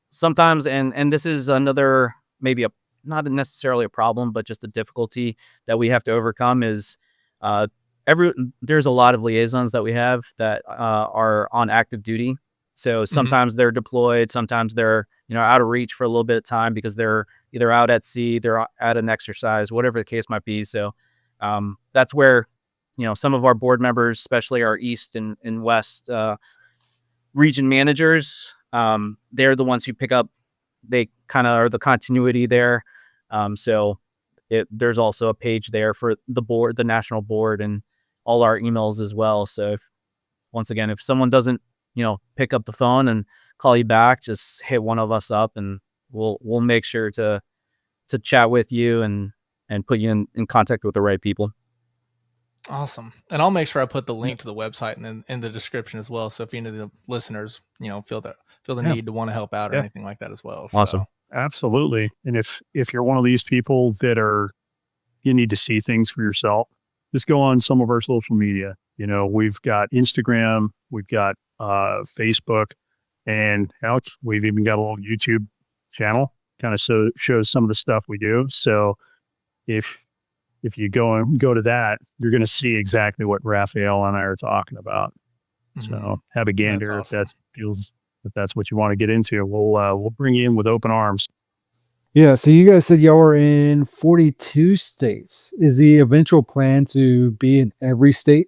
sometimes, and this is another, maybe not necessarily a problem, but just a difficulty that we have to overcome is there's a lot of liaisons that we have that are on active duty. So sometimes they're deployed, sometimes they're out of reach for a little bit of time because they're either out at sea, they're at an exercise, whatever the case might be. So That's where, some of our board members, especially our East and West region managers, they're the ones who pick up. They kind of are the continuity there. So there's also a page there for the board, the national board, and all our emails as well. So if someone doesn't, pick up the phone and call you back, just hit one of us up, and we'll make sure to chat with you and put you in contact with the right people. Awesome. And I'll make sure I put the link to the website in the description as well. So if any of the listeners, feel the need to want to help out or anything like that as well. Awesome. So. Absolutely. And if you're one of these people that you need to see things for yourself, just go on some of our social media. We've got Instagram, we've got Facebook, and Alex, we've even got a little YouTube channel, kind of shows some of the stuff we do. So if you go to that, you're going to see exactly what Rafael and I are talking about. So have a gander if that's what you want to get into. We'll bring you in with open arms. Yeah. So you guys said y'all were in 42 states. Is the eventual plan to be in every state?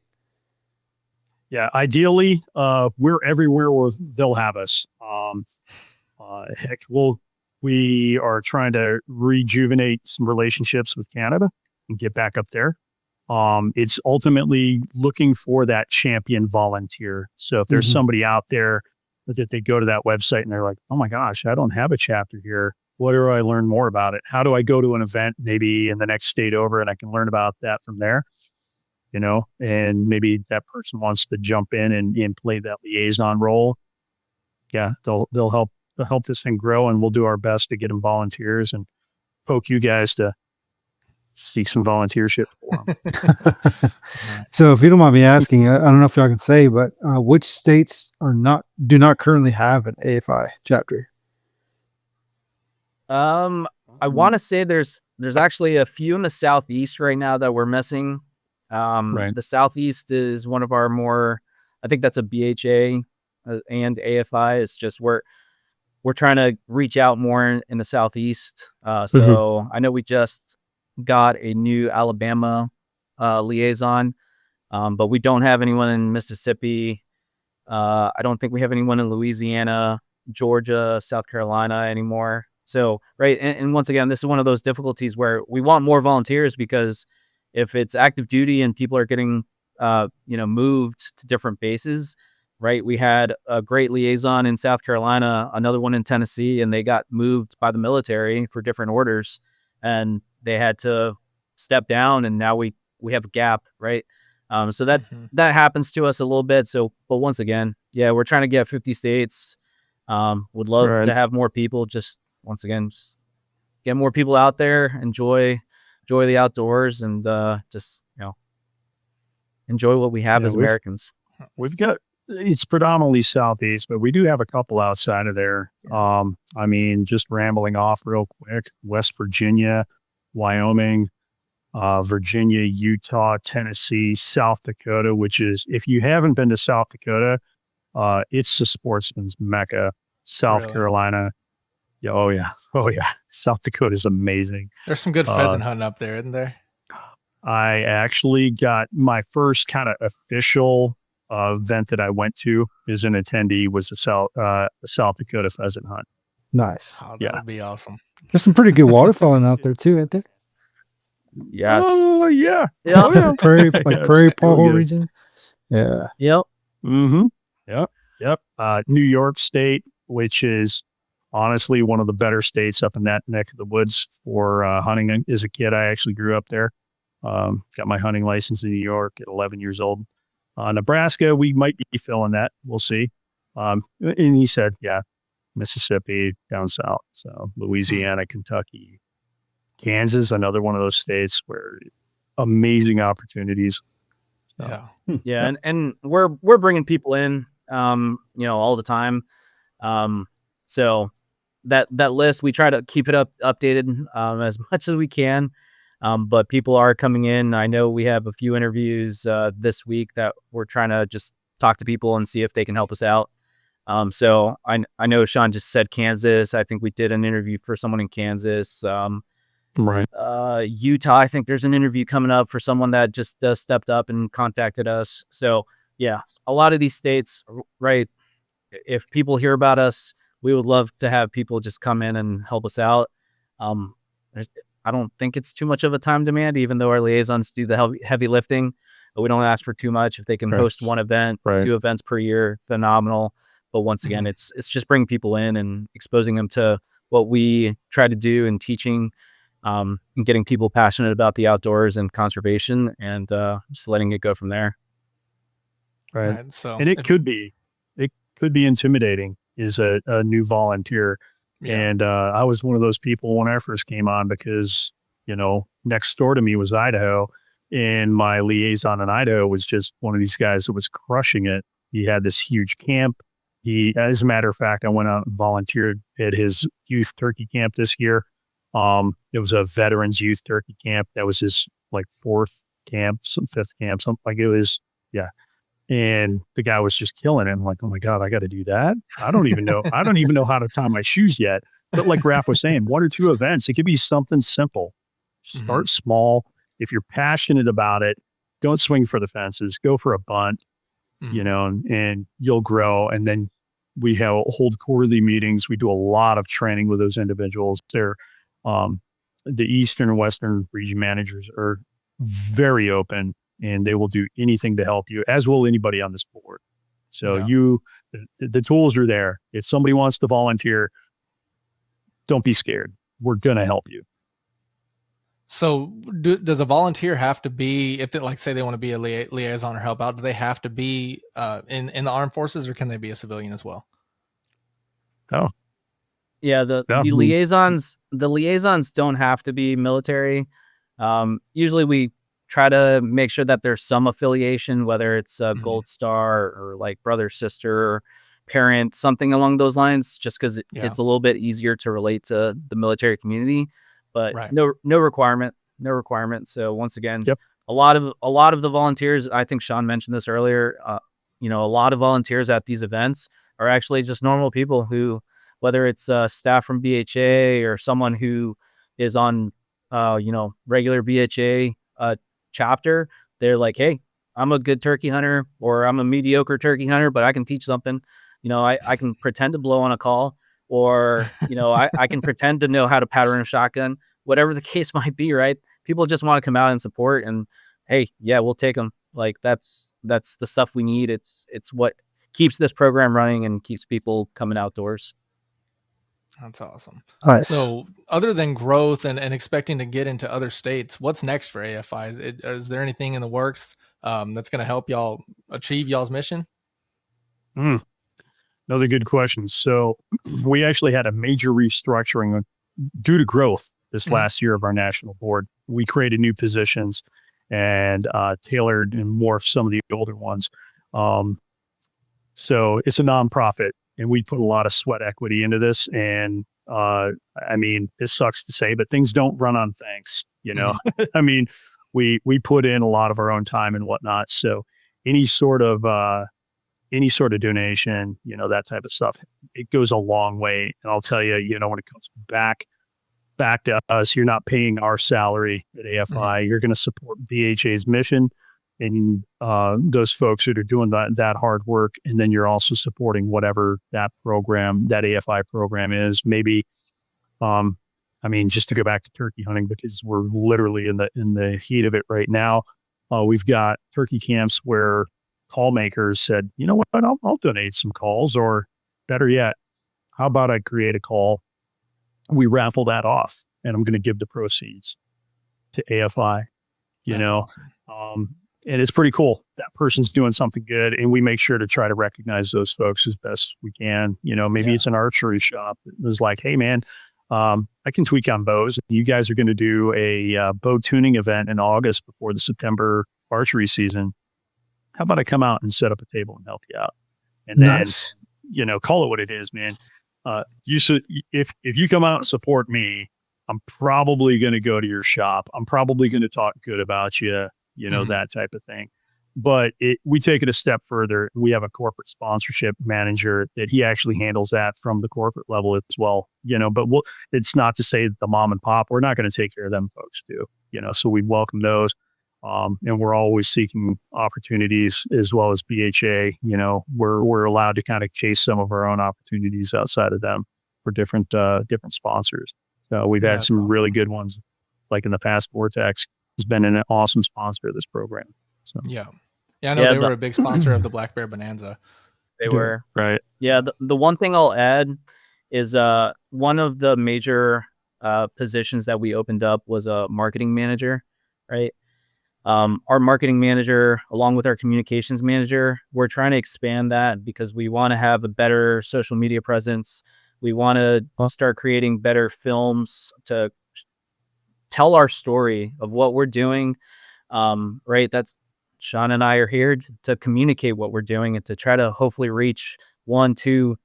Yeah. Ideally, we're everywhere where they'll have us. We are trying to rejuvenate some relationships with Canada and get back up there. It's ultimately looking for that champion volunteer. So if there's somebody out there that they go to that website and they're like, oh my gosh, I don't have a chapter here. What do I learn more about it? How do I go to an event maybe in the next state over and I can learn about that from there? And maybe that person wants to jump in and play that liaison role. Yeah, they'll help this thing grow, and we'll do our best to get them volunteers and poke you guys to see some volunteership for them. So if you don't mind me asking, I don't know if y'all can say, but which states do not currently have an AFI chapter? I want to say there's actually a few in the Southeast right now that we're missing. Right. The Southeast is one of our more, I think that's a BHA and AFI. It's just we're trying to reach out more in the Southeast. So I know we just got a new Alabama liaison, but we don't have anyone in Mississippi. I don't think we have anyone in Louisiana, Georgia, South Carolina anymore. So, right. And once again, this is one of those difficulties where we want more volunteers, because if it's active duty and people are getting, moved to different bases, right? We had a great liaison in South Carolina, another one in Tennessee, and they got moved by the military for different orders, and they had to step down, and now we have a gap, right? So that happens to us a little bit. So, but once again, yeah, we're trying to get 50 states. Would love to have more people. Just once again, just get more people out there, enjoy the outdoors, and just enjoy what we have as Americans. It's predominantly Southeast, but we do have a couple outside of there. Just rambling off real quick: West Virginia, Wyoming, Virginia, Utah, Tennessee, South Dakota, which is, if you haven't been to South Dakota, it's the sportsman's mecca. South Carolina. Yeah, oh yeah. South Dakota is amazing. There's some good pheasant hunting up there, isn't there? I actually got my first kind of official event that I went to as an attendee was a South Dakota pheasant hunt. Nice. Oh, that would be awesome. There's some pretty good waterfowling out there too, ain't there? Yes. Oh yeah. Yeah. Oh, yeah. Prairie Paul region. Yeah. Yep. Mm-hmm. Yep. New York State, which is honestly one of the better states up in that neck of the woods for hunting. As a kid, I actually grew up there. Got my hunting license in New York at 11 years old. Nebraska, we might be filling that. We'll see. And he said, yeah, Mississippi down south. So Louisiana, Kentucky, Kansas, another one of those states where amazing opportunities. So, yeah. And we're bringing people in, all the time. So that list, we try to keep it updated as much as we can. But people are coming in. I know we have a few interviews this week that we're trying to just talk to people and see if they can help us out. So I know Shawn just said Kansas. I think we did an interview for someone in Kansas. Right. Utah, I think there's an interview coming up for someone that just stepped up and contacted us. So yeah, a lot of these states, right? If people hear about us, we would love to have people just come in and help us out. Um, I don't think it's too much of a time demand, even though our liaisons do the heavy lifting. But we don't ask for too much. If they can Right. host one event, Right. 2 events per year, phenomenal. But once again, it's just bringing people in and exposing them to what we try to do and teaching, and getting people passionate about the outdoors and conservation, and just letting it go from there. Right. Right. So, And it could be intimidating as a new volunteer. yeah. And I was one of those people when I first came on because, next door to me was Idaho, and my liaison in Idaho was just one of these guys that was crushing it. He had this huge camp. As a matter of fact, I went out and volunteered at his youth turkey camp this year. It was a veterans youth turkey camp. That was his like 4th camp, some 5th camp, something like it was. Yeah. And the guy was just killing it. I'm like, oh my God, I got to do that. I don't even know how to tie my shoes yet. But like Raph was saying, 1 or 2 events, it could be something simple. Start small. If you're passionate about it, don't swing for the fences. Go for a bunt, and you'll grow. And then we hold quarterly meetings. We do a lot of training with those individuals. They're the Eastern and Western region managers are very open, and they will do anything to help you, as will anybody on this board. So the tools are there. If somebody wants to volunteer, don't be scared. We're going to help you. So does a volunteer have to be, if they, like, say they want to be a liaison or help out, do they have to be in the armed forces, or can they be a civilian as well? Oh, yeah. The liaisons don't have to be military. Usually we try to make sure that there's some affiliation, whether it's a Gold Star or like brother, sister, parent, something along those lines, just because it's a little bit easier to relate to the military community. But no requirement. So once again, a lot of the volunteers, I think Shawn mentioned this earlier, a lot of volunteers at these events are actually just normal people who, whether it's staff from BHA or someone who is on, regular BHA chapter, they're like, hey, I'm a good turkey hunter, or I'm a mediocre turkey hunter, but I can teach something. I can pretend to blow on a call, or, I can pretend to know how to pattern a shotgun, whatever the case might be, right? People just want to come out and support, and hey, yeah, we'll take them. Like that's the stuff we need. It's what keeps this program running and keeps people coming outdoors. That's awesome. Nice. So other than growth and expecting to get into other states, what's next for AFI? Is there anything in the works that's going to help y'all achieve y'all's mission? Another good question. So we actually had a major restructuring due to growth this last year of our national board. We created new positions and tailored and morphed some of the older ones. So it's a nonprofit, and we put a lot of sweat equity into this. And this sucks to say, but things don't run on thanks. I mean, we put in a lot of our own time and whatnot. So any sort of donation, that type of stuff, it goes a long way. And I'll tell you, when it comes back to us, you're not paying our salary at AFI. You're going to support BHA's mission and those folks that are doing that hard work. And then you're also supporting whatever that AFI program is. Maybe, just to go back to turkey hunting, because we're literally in the heat of it right now. We've got turkey camps where call makers said, you know what, I'll donate some calls, or better yet, how about I create a call? We raffle that off, and I'm going to give the proceeds to AFI, awesome. And it's pretty cool. That person's doing something good, and we make sure to try to recognize those folks as best we can. Maybe it's an archery shop. It was like, hey man, I can tweak on bows. You guys are going to do a bow tuning event in August before the September archery season. How about I come out and set up a table and help you out? And Nice. then, call it what it is, man. You should, if you come out and support me, I'm probably going to go to your shop. I'm probably going to talk good about you, that type of thing. But we take it a step further. We have a corporate sponsorship manager that he actually handles that from the corporate level as well. But it's not to say that the mom and pop, we're not going to take care of them folks too. So we welcome those. And we're always seeking opportunities as well as BHA. We're allowed to kind of chase some of our own opportunities outside of them for different sponsors. So we've had That's some really awesome. good ones, like in the past. Vortex has been an awesome sponsor of this program. So Yeah. Yeah, I know Yeah, they were a big sponsor of the Black Bear Bonanza. they Yeah. were. right. Yeah, the one thing I'll add is one of the major positions that we opened up was a marketing manager, right? Our marketing manager, along with our communications manager, we're trying to expand that because we want to have a better social media presence. We want to start creating better films to tell our story of what we're doing. Right? That's Shawn and I are here to communicate what we're doing and to try to hopefully reach 1, 2,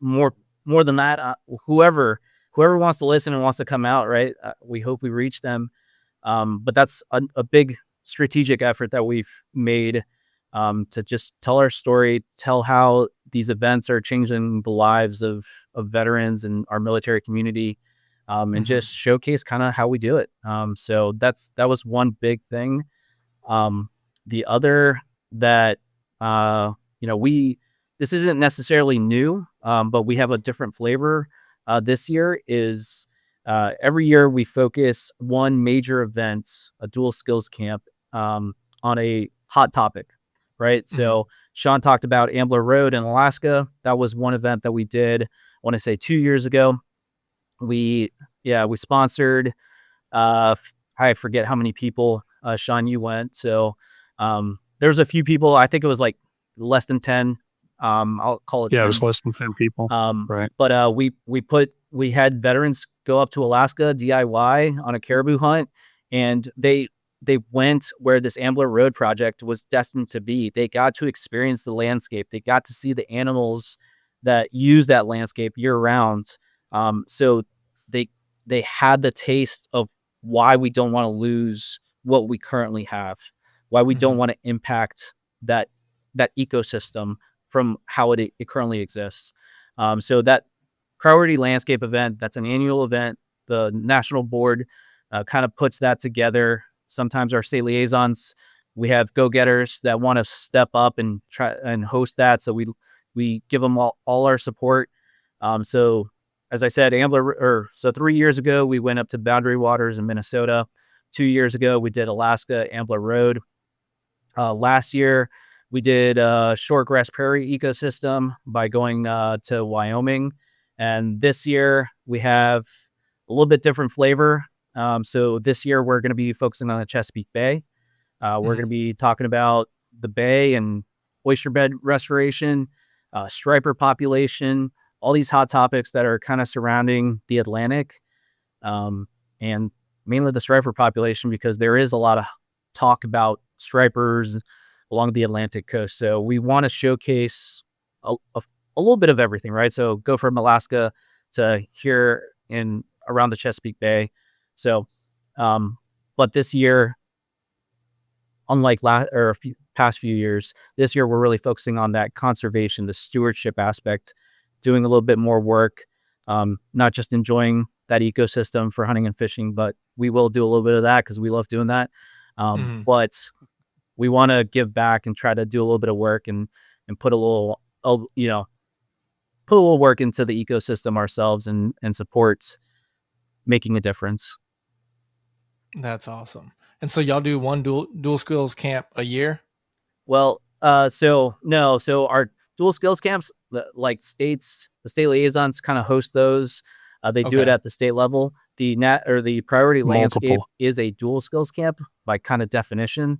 more than that. Whoever wants to listen and wants to come out, right? We hope we reach them. But that's a big strategic effort that we've made to just tell our story, tell how these events are changing the lives of veterans and our military community, and just showcase kind of how we do it. So that was one big thing. The other that this isn't necessarily new, but we have a different flavor this year is. Every year we focus one major event, a dual skills camp, on a hot topic, right? So Shawn talked about Ambler Road in Alaska. That was one event that we did, I want to say 2 years ago. We sponsored, I forget how many people, Shawn, you went. So there's a few people, I think it was like less than 10. I'll call it 10. Yeah, it was less than 10 people. Right. But we had veterans go up to Alaska DIY on a caribou hunt, and they went where this Ambler Road project was destined to be. They got to experience the landscape. They got to see the animals that use that landscape year round. So they had the taste of why we don't want to lose what we currently have, why we don't want to impact that ecosystem from how it currently exists. So that Priority Landscape event, that's an annual event. The national board kind of puts that together. Sometimes our state liaisons, we have go-getters that want to step up and try and host that. So we give them all our support. So as I said, so 3 years ago, we went up to Boundary Waters in Minnesota. 2 years ago, we did Alaska Ambler Road. Last year, we did shortgrass prairie ecosystem by going to Wyoming. And this year, we have a little bit different flavor. So this year, we're going to be focusing on the Chesapeake Bay. We're going to be talking about the bay and oyster bed restoration, striper population, all these hot topics that are kind of surrounding the Atlantic, and mainly the striper population, because there is a lot of talk about stripers along the Atlantic coast. So we want to showcase a little bit of everything, right? So go from Alaska to here in around the Chesapeake Bay. So, but this year, unlike past few years, this year we're really focusing on that conservation, the stewardship aspect, doing a little bit more work, not just enjoying that ecosystem for hunting and fishing, but we will do a little bit of that because we love doing that. But we want to give back and try to do a little bit of work and put a little, work into the ecosystem ourselves and support making a difference. That's awesome. And so y'all do one dual skills camp a year? Well, so our dual skills camps, the state liaisons kind of host those. They do it at the state level. The Priority Landscape is a dual skills camp by kind of definition.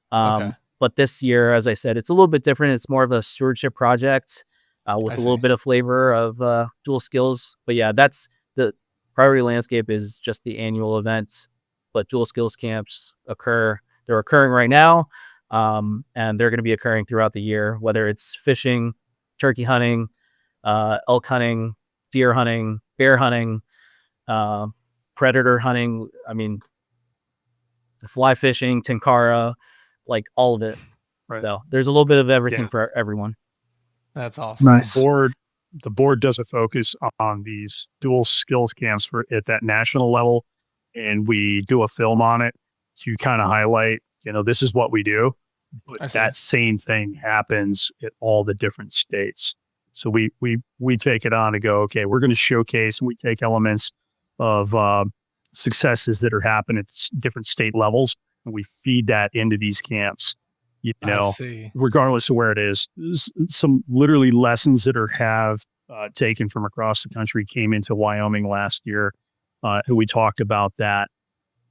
But this year, as I said, it's a little bit different. It's more of a stewardship project with a little bit of flavor of dual skills. But yeah, that's the Priority Landscape is just the annual event. But dual skills camps they're occurring right now. And they're going to be occurring throughout the year, whether it's fishing, turkey hunting, elk hunting, deer hunting, bear hunting, predator hunting. I mean, fly fishing, tenkara, like all of it. Right. So there's a little bit of everything for everyone. That's awesome. Nice. The board does a focus on these dual skills camps at that national level, and we do a film on it to kind of highlight, this is what we do. But that same thing happens at all the different states. So we take it on to go, okay, we're going to showcase, and we take elements of successes that are happening at different state levels, and we feed that into these camps. Regardless of where it is. Some literally lessons that have taken from across the country came into Wyoming last year, who we talked about that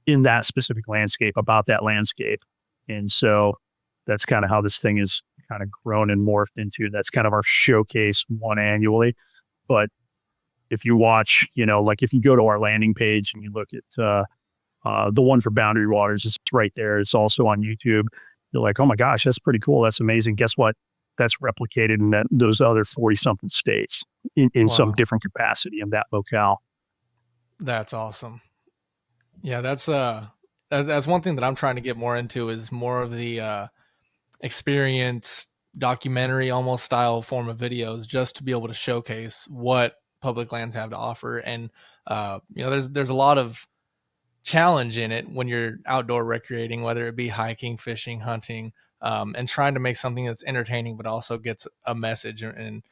in that specific landscape, about that landscape. And so that's kind of how this thing is kind of grown and morphed into. That's kind of our showcase one annually. But if you watch, like if you go to our landing page and you look at the one for Boundary Waters, it's right there. It's also on YouTube. You're like, oh my gosh, that's pretty cool. That's amazing. Guess what? That's replicated in those other 40-something states in some different capacity in that locale. That's awesome. Yeah, that's one thing that I'm trying to get more into, is more of the experience documentary almost style form of videos, just to be able to showcase what public lands have to offer. And there's a lot of challenge in it when you're outdoor recreating, whether it be hiking, fishing, hunting, and trying to make something that's entertaining but also gets a message and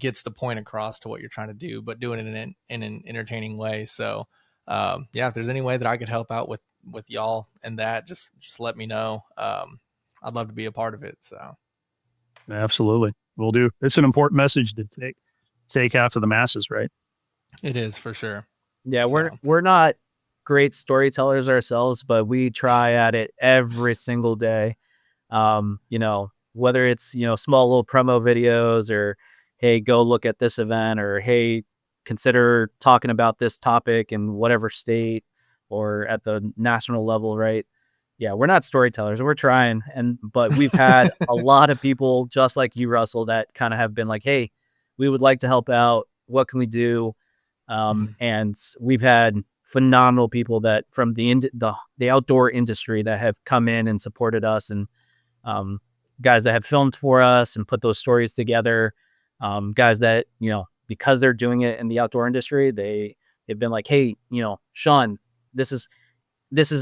gets the point across to what you're trying to do, but doing it in an entertaining way. So if there's any way that I could help out with y'all and that, just let me know. I'd love to be a part of it. So absolutely, we'll do. It's an important message to take out to the masses, right? It is, for sure. Yeah, we're not great storytellers ourselves, but we try at it every single day. Whether it's, small little promo videos, or, hey, go look at this event, or, hey, consider talking about this topic in whatever state, or at the national level, right? Yeah, we're not storytellers. We're trying. But we've had a lot of people just like you, Russell, that kind of have been like, hey, we would like to help out. What can we do? And we've had phenomenal people that from the outdoor industry that have come in and supported us, and guys that have filmed for us and put those stories together. Guys that, because they're doing it in the outdoor industry, they've been like, hey, Shawn, this is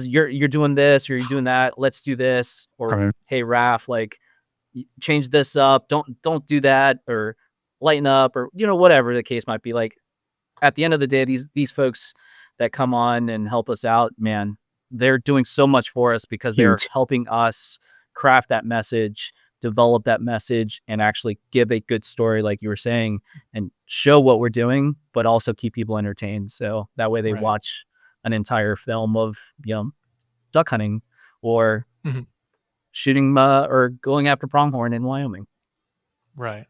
you're doing this, or you're doing that. Let's do this. Or hey, Raf, like, change this up. Don't do that, or lighten up, or whatever the case might be. Like, at the end of the day, these folks that come on and help us out, man, they're doing so much for us, because they're helping us craft that message, develop that message, and actually give a good story, like you were saying, and show what we're doing, but also keep people entertained. So that way they watch an entire film of, duck hunting, or shooting or going after pronghorn in Wyoming. Right.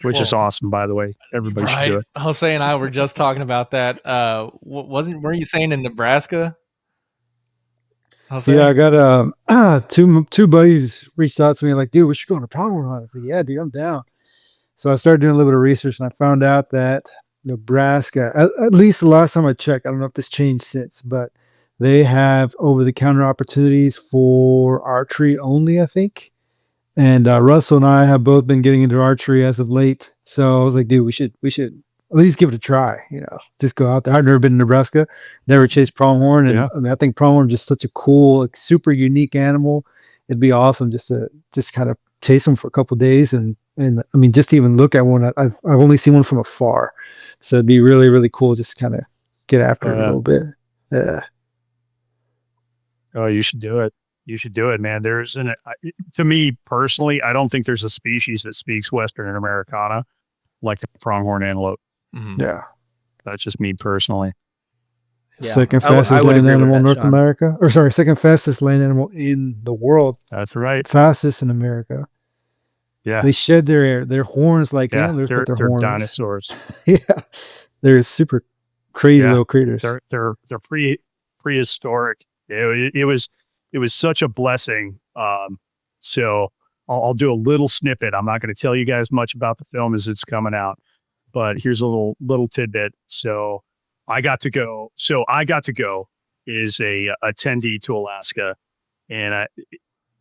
Which is awesome, by the way. Everybody should do it. Jose and I were just talking about that. Were you saying in Nebraska? Jose? Yeah, I got two buddies reached out to me like, dude, we should go on a pronghorn hunt. I said, yeah, dude, I'm down. So I started doing a little bit of research, and I found out that Nebraska, at least the last time I checked, I don't know if this changed since, but they have over-the-counter opportunities for archery only, I think. And Russell and I have both been getting into archery as of late. So I was like, dude, we should at least give it a try. Just go out there. I've never been to Nebraska, never chased pronghorn, and I think pronghorn is just such a cool, like, super unique animal. It'd be awesome just to kind of chase them for a couple of days, and I mean, just to even look at one. I've only seen one from afar, so it'd be really, really cool just to kind of get after it a little bit. Yeah. Oh, you should do it. You should do it, man. To me personally, I don't think there's a species that speaks Western Americana like the pronghorn antelope. Yeah. That's just me personally. Yeah. Second fastest land animal in North America. Or sorry, second fastest land animal in the world. That's right. Fastest in America. Yeah. They shed their horns like antlers, but they're horns. Dinosaurs. Yeah. They're super crazy little critters. They're prehistoric. It was such a blessing. So I'll do a little snippet. I'm not going to tell you guys much about the film as it's coming out, but here's a little tidbit. So I got to go as a attendee to Alaska, and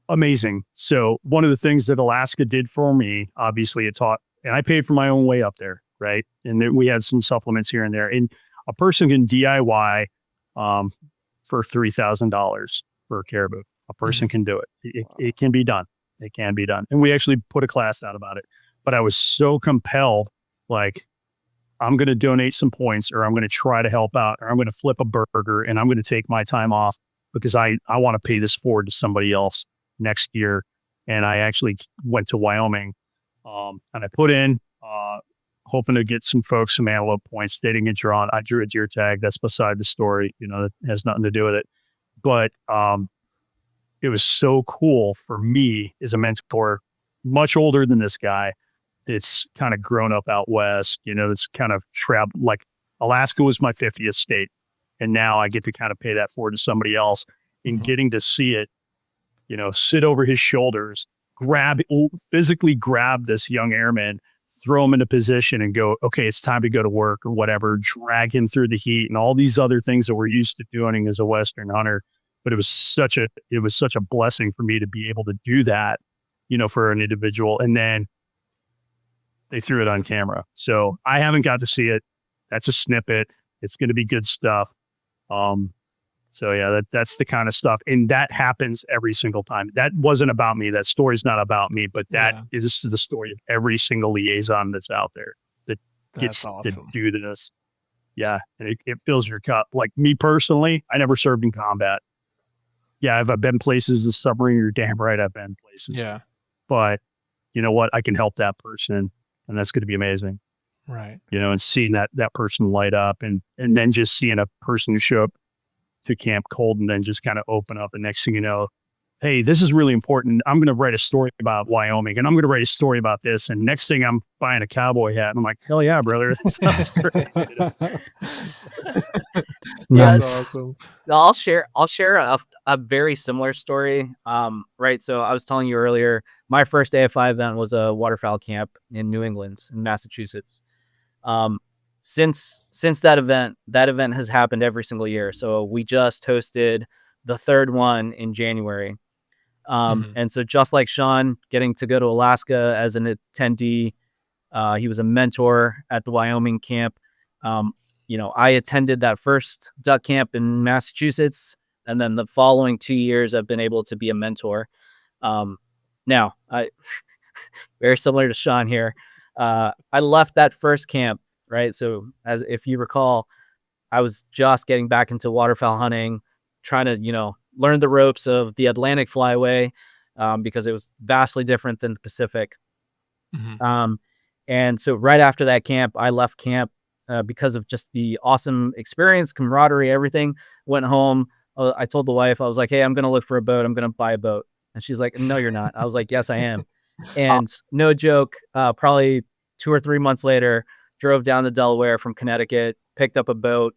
amazing. So one of the things that Alaska did for me, obviously it taught, and I paid for my own way up there, right? And then we had some supplements here and there. And a person can DIY for $3,000 for a caribou. A person can do it. It can be done. It can be done. And we actually put a class out about it. But I was so compelled, like, I'm going to donate some points, or I'm going to try to help out, or I'm going to flip a burger, and I'm going to take my time off because I want to pay this forward to somebody else next year. And I actually went to Wyoming, and I put in, hoping to get some folks some antelope points. They didn't get drawn. I drew a deer tag. That's beside the story. That has nothing to do with it. But it was so cool for me as a mentor, much older than this guy. It's kind of grown up out west. It's kind of traveled. Like Alaska was my 50th state, and now I get to kind of pay that forward to somebody else. And getting to see it, sit over his shoulders, physically grab this young airman, throw him into position and go, okay, it's time to go to work or whatever, drag him through the heat and all these other things that we're used to doing as a Western hunter. But it was such a blessing for me to be able to do that, for an individual. And then they threw it on camera. So I haven't got to see it. That's a snippet. It's going to be good stuff. So yeah, that's the kind of stuff. And that happens every single time. That wasn't about me. That story's not about me, but that is the story of every single liaison that's out there that gets to do this. Yeah. And it fills your cup. Like me personally, I never served in combat. Yeah. I've been places in the submarine. You're damn right. I've been places. Yeah. But you know what? I can help that person, and that's going to be amazing. Right. And seeing that person light up, and then just seeing a person show up to Camp Cold and then just kind of open up. And next thing you know, hey, this is really important. I'm going to write a story about Wyoming, and I'm going to write a story about this. And next thing I'm buying a cowboy hat. And I'm like, hell yeah, brother. That sounds great. Nice. Awesome. I'll share a very similar story. Right. So I was telling you earlier, my first AFI event was a waterfowl camp in New England, in Massachusetts. Since that event has happened every single year. So we just hosted the third one in January. And so just like Shawn getting to go to Alaska as an attendee, he was a mentor at the Wyoming camp. I attended that first duck camp in Massachusetts, and then the following 2 years I've been able to be a mentor. Now I very similar to Shawn here. I left that first camp. Right. So if you recall, I was just getting back into waterfowl hunting, trying to, learn the ropes of the Atlantic flyway, because it was vastly different than the Pacific. And so right after that camp, I left camp because of just the awesome experience, camaraderie, everything. Went home. I told the wife, I was like, hey, I'm going to look for a boat. I'm going to buy a boat. And she's like, no, you're not. I was like, yes, I am. And no joke, probably 2 or 3 months later, drove down to Delaware from Connecticut, picked up a boat,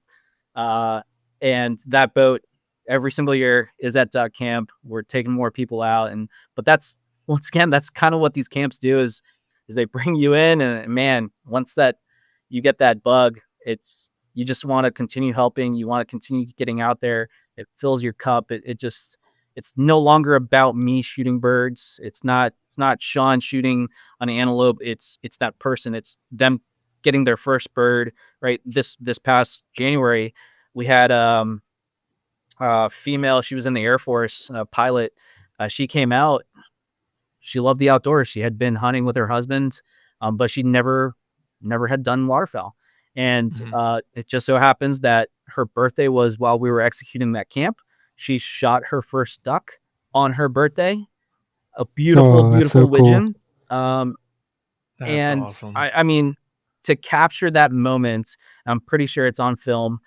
and that boat every single year is at duck camp. We're taking more people out, but that's once again, that's kind of what these camps do is they bring you in, and man, once that you get that bug, you just want to continue helping. You want to continue getting out there. It fills your cup. It's no longer about me shooting birds. It's not Shawn shooting an antelope. It's that person. It's them getting their first bird. Right. This past January, we had female. She was in the Air Force, pilot. She came out. She loved the outdoors. She had been hunting with her husband, but she never had done waterfowl. And it just so happens that her birthday was while we were executing that camp. She shot her first duck on her birthday. A beautiful widgeon. Cool. And awesome. I mean, to capture that moment, I'm pretty sure it's on film.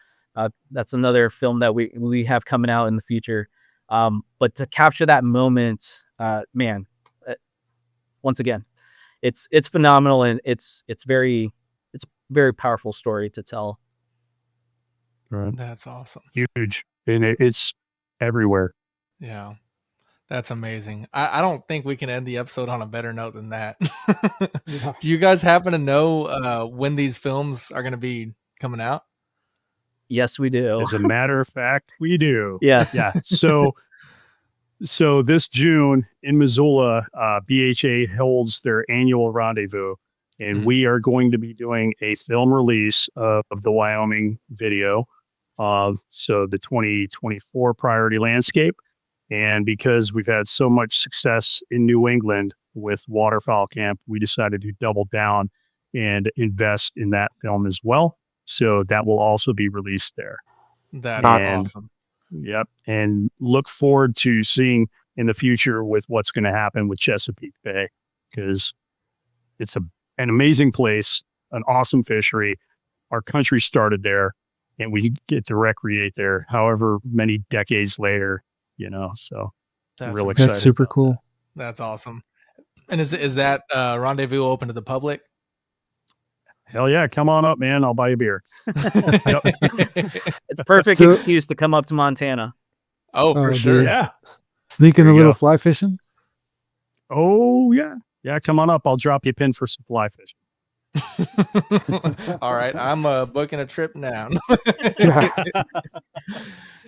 That's another film that we have coming out in the future. But to capture that moment, man, once again, it's phenomenal, and it's a very powerful story to tell. Right. That's awesome. Huge. And it's everywhere. Yeah. That's amazing. I don't think we can end the episode on a better note than that. Yeah. Do you guys happen to know when these films are going to be coming out? Yes, we do. As a matter of fact, we do. Yes. Yeah. So So this June in Missoula, BHA holds their annual rendezvous, and we are going to be doing a film release of the Wyoming video. So the 2024 priority landscape. And because we've had so much success in New England with waterfowl camp, we decided to double down and invest in that film as well. So that will also be released there. That's And awesome. Yep. And look forward to seeing in the future with what's going to happen with Chesapeake Bay, because it's an amazing place, an awesome fishery. Our country started there, and we get to recreate there however many decades later, so That's real amazing. excited. That's super about cool. that. That's awesome. And is that rendezvous open to the public? Hell yeah. Come on up, man. I'll buy you a beer. Yep. It's a perfect So- excuse to come up to Montana. Oh, for Oh, sure. dude. Yeah. Sneaking There a you little go. fly fishing. Oh, yeah. Yeah. Come on up. I'll drop you a pin for some fly fishing. All right, I'm booking a trip now. Yeah.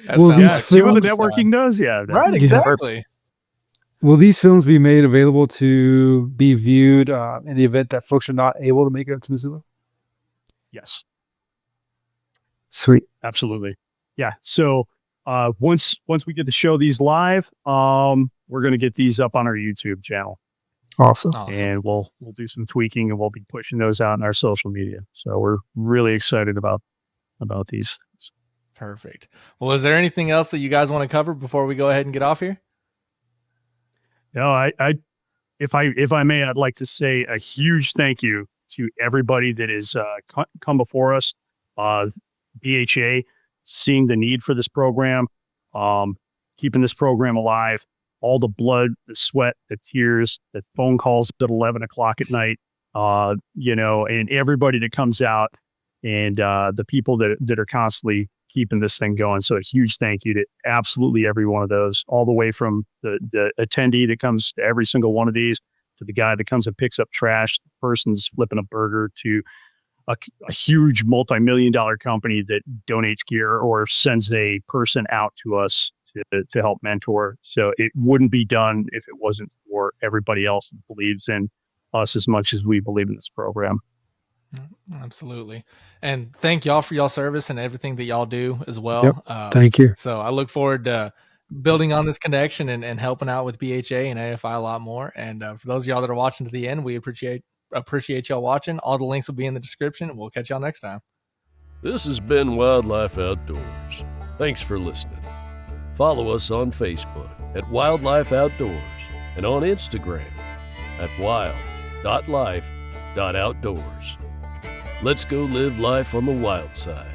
That Well, sounds these Yeah. like See what the fun. networking does? Yeah. Right, Yeah. exactly. Will these films be made available to be viewed in the event that folks are not able to make it up to Missoula? Yes. Sweet. Absolutely. Yeah. So once we get to show these live, we're going to get these up on our YouTube channel, Awesome. and we'll do some tweaking, and we'll be pushing those out in our social media. So we're really excited about these things. Perfect. Well, is there anything else that you guys want to cover before we go ahead and get off here? No, if I may, I'd like to say a huge thank you to everybody that has come before us. BHA seeing the need for this program, keeping this program alive, all the blood, the sweat, the tears, the phone calls at 11 o'clock at night, and everybody that comes out, and the people that are constantly keeping this thing going. So a huge thank you to absolutely every one of those, all the way from the attendee that comes to every single one of these, to the guy that comes and picks up trash, the person's flipping a burger, to a huge multi-million-dollar company that donates gear or sends a person out to us to help mentor. So it wouldn't be done if it wasn't for everybody else that believes in us as much as we believe in this program. Absolutely. And thank y'all for y'all service and everything that y'all do as well. Thank you. So I look forward to building on this connection and helping out with BHA and AFI a lot more. And for those of y'all that are watching to the end, we appreciate y'all watching. All the links will be in the description, and we'll catch y'all next time. This has been Wildlife Outdoors. Thanks for listening. Follow us on Facebook at Wildlife Outdoors and on Instagram at wild.life.outdoors. Let's go live life on the wild side.